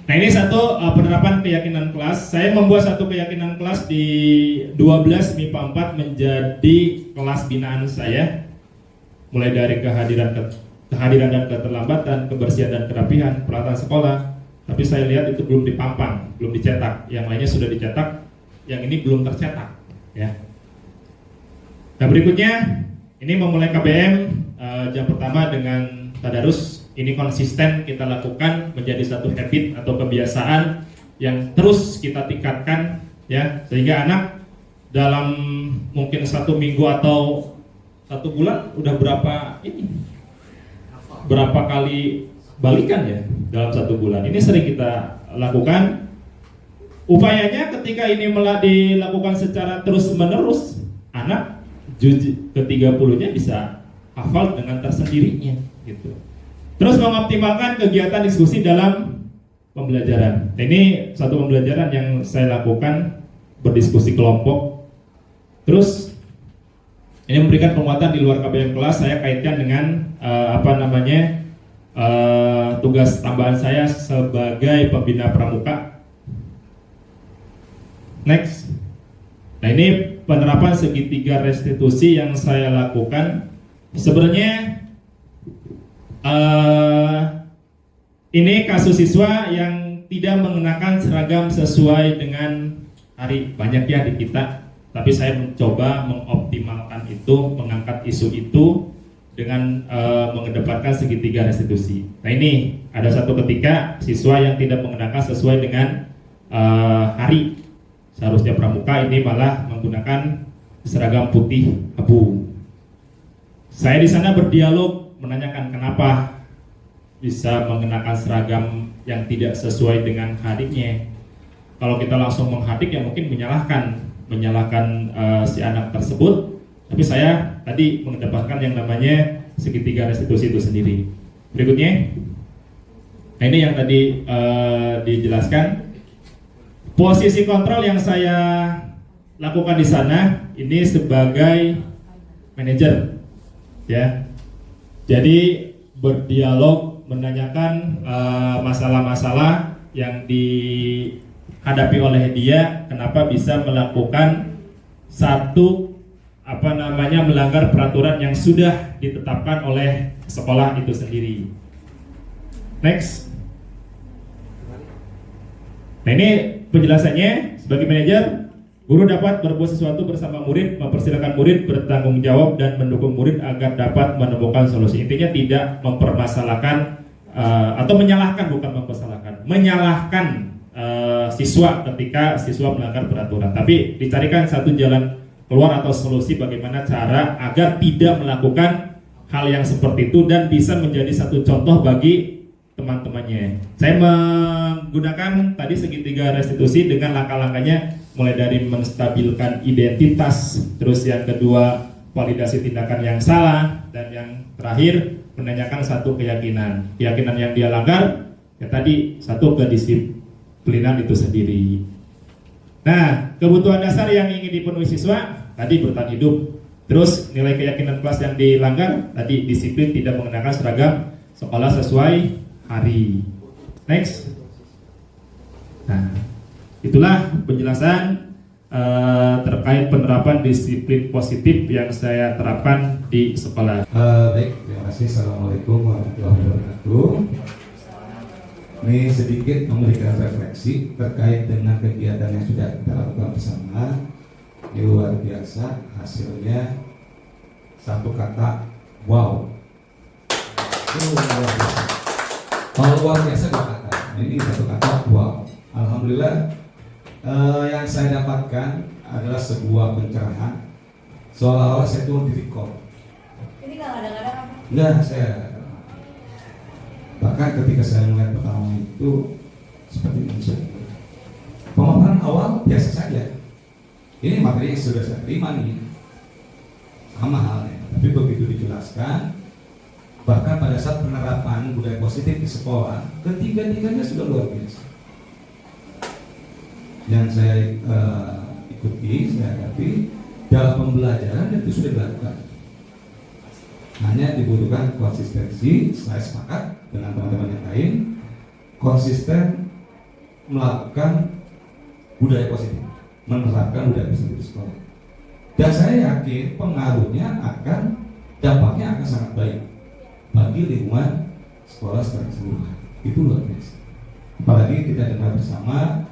Nah, ini satu penerapan keyakinan kelas. Saya membuat satu keyakinan kelas di 12 MIPA 4 menjadi kelas binaan saya. Mulai dari kehadiran dan keterlambatan, kebersihan dan kerapihan, peralatan sekolah. Tapi saya lihat itu belum dipampang, belum dicetak. Yang lainnya sudah dicetak, yang ini belum tercetak, ya. Nah, berikutnya ini memulai KBM jam pertama dengan tadarus. Ini konsisten kita lakukan menjadi satu habit atau kebiasaan yang terus kita tingkatkan, ya, sehingga anak dalam mungkin 1 minggu atau 1 bulan udah berapa kali balikan ya dalam 1 bulan. Ini sering kita lakukan. Upayanya ketika ini dilakukan secara terus menerus, anak ke-30-nya bisa hafal dengan tersendirinya, gitu. Terus mengoptimalkan kegiatan diskusi dalam pembelajaran. Ini satu pembelajaran yang saya lakukan, berdiskusi kelompok. Terus ini memberikan penguatan di luar KBM kelas. Saya kaitkan dengan tugas tambahan saya sebagai pembina pramuka. Next. Nah, ini penerapan segitiga restitusi yang saya lakukan. Sebenarnya ini kasus siswa yang tidak mengenakan seragam sesuai dengan hari, banyak ya di kita. Tapi saya mencoba mengoptimalkan itu, mengangkat isu itu dengan mengedepankan segitiga restitusi. Nah, ini ada satu ketika siswa yang tidak mengenakan sesuai dengan hari, seharusnya pramuka, ini malah menggunakan seragam putih abu. Saya di sana berdialog, menanyakan kenapa bisa mengenakan seragam yang tidak sesuai dengan harinya. Kalau kita langsung menghadik ya mungkin menyalahkan si anak tersebut. Tapi saya tadi mengedepankan yang namanya segitiga restitusi itu sendiri. Berikutnya, nah ini yang tadi dijelaskan. Posisi kontrol yang saya lakukan di sana ini sebagai manajer, ya. Jadi berdialog, menanyakan masalah-masalah yang dihadapi oleh dia, kenapa bisa melakukan melanggar peraturan yang sudah ditetapkan oleh sekolah itu sendiri. Next. Nah, ini penjelasannya. Sebagai manajer, guru dapat berbuat sesuatu bersama murid, mempersilakan murid bertanggung jawab dan mendukung murid agar dapat menemukan solusi. Intinya tidak mempermasalahkan atau menyalahkan, bukan mempersalahkan, menyalahkan siswa ketika siswa melanggar peraturan. Tapi dicarikan satu jalan keluar atau solusi bagaimana cara agar tidak melakukan hal yang seperti itu dan bisa menjadi satu contoh bagi teman-temannya. Saya menggunakan tadi segitiga restitusi dengan langkah-langkahnya, mulai dari menstabilkan identitas, terus yang kedua validasi tindakan yang salah, dan yang terakhir menanyakan satu keyakinan yang dia langgar, ya tadi satu kedisiplinan itu sendiri. Nah, kebutuhan dasar yang ingin dipenuhi siswa tadi bertahan hidup, terus nilai keyakinan kelas yang dilanggar tadi disiplin tidak mengenakan seragam sekolah sesuai hari. Next. Nah, itulah penjelasan terkait penerapan disiplin positif yang saya terapkan di sekolah. Baik, terima kasih. Assalamualaikum warahmatullahi wabarakatuh. Ini sedikit memberikan refleksi terkait dengan kegiatan yang sudah kita lakukan bersama. Ini luar biasa, hasilnya satu kata wow. Itu luar biasa. Kalau luar biasa dua kata, ini satu kata wow. Alhamdulillah, yang saya dapatkan adalah sebuah pencerahan, seolah-olah saya tuh di record. Ini nggak ada-ada apa? Enggak, saya bahkan ketika saya melihat pertama itu seperti menjadi pemaparan awal biasa saja. Ini materi yang sudah saya terima nih, sama halnya. Tapi begitu dijelaskan, bahkan pada saat penerapan budaya positif di sekolah, ketiga-tiganya sudah luar biasa. Yang saya ikuti, saya hadapi dalam pembelajaran itu sudah dilakukan. Hanya dibutuhkan konsistensi. Saya sepakat dengan teman-teman yang lain, konsisten melakukan budaya positif, menerapkan budaya positif di sekolah. Dan saya yakin pengaruhnya dampaknya akan sangat baik bagi lingkungan sekolah secara keseluruhan. Itu luar biasa. Apalagi kita dengar bersama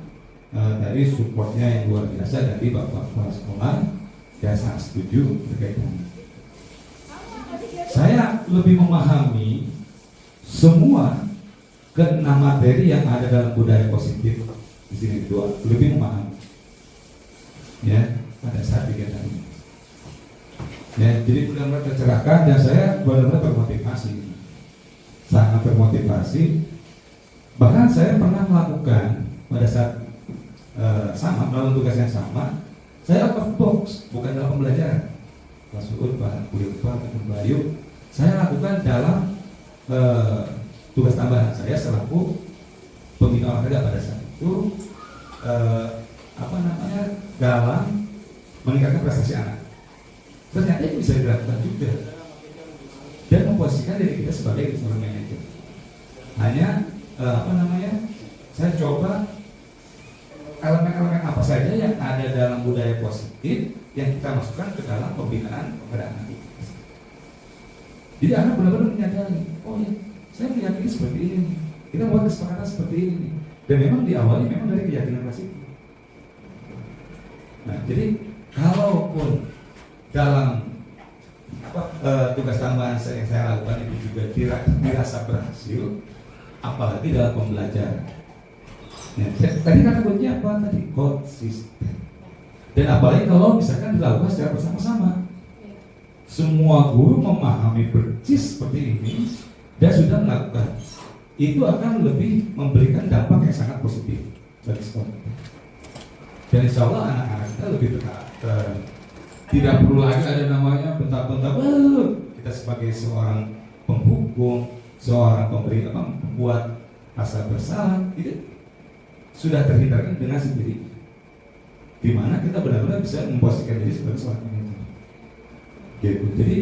dari supportnya yang luar biasa dari bapak kepala sekolah. Saya sangat setuju terkait dengan itu. Saya lebih memahami semua keenam materi yang ada dalam budaya positif di sini kedua, lebih memahami ya pada saat kegiatan ini. Ya, jadi benar-benar tercerahkan dan saya benar-benar termotivasi, sangat termotivasi. Bahkan saya pernah melakukan pada saat sama melakukan tugas yang sama, saya out of box, bukan dalam pembelajaran. Kelas UUD, kuliah Bayu, saya lakukan dalam tugas tambahan saya selaku pembina olahraga pada saat itu, dalam meningkatkan prestasi anak. Ternyata itu bisa dilakukan juga dan memposisikan diri kita sebagai seorang manajer. Hanya saya coba elemen-elemen apa saja yang ada dalam budaya positif yang kita masukkan ke dalam pembinaan kepada anak. Jadi anak benar-benar menyadari, oh ya, saya meyakini seperti ini, kita buat kesepakatan seperti ini, dan memang diawali memang dari keyakinan kelas itu. Nah, jadi kalaupun dalam tugas tambahan yang saya lakukan itu juga dirasa berhasil, apalagi dalam pembelajaran. Nah, tadi kata kuncinya apa tadi? Konsisten. Dan apalagi kalau misalkan dilakukan secara bersama-sama. Semua guru memahami persis seperti ini dan sudah melakukan. Itu akan lebih memberikan dampak yang sangat positif bagi sekolah. Dan insya Allah anak-anak kita lebih tidak perlu lagi ada namanya bentak-bentak. Kita sebagai seorang penghukum, seorang pembuat rasa bersalah, itu sudah terhindarkan dengan sendiri. Di mana kita benar-benar bisa memposisikan diri sebagai seorang manajer. Gitu. Jadi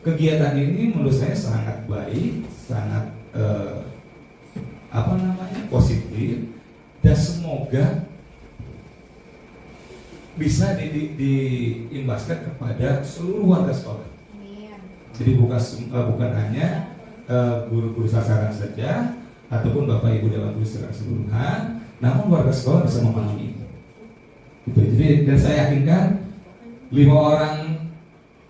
kegiatan ini menurut saya sangat baik, sangat positif, dan semoga bisa diimbaskan kepada seluruh warga sekolah. Jadi bukan hanya guru-guru sasaran saja ataupun bapak ibu dewan guru secara keseluruhan, namun warga sekolah bisa memahami itu. Jadi dan saya yakinkan 5 orang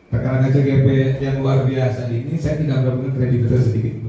rekan-rekan CGP yang luar biasa ini, saya tidak mendapatkan kredibilitas sedikit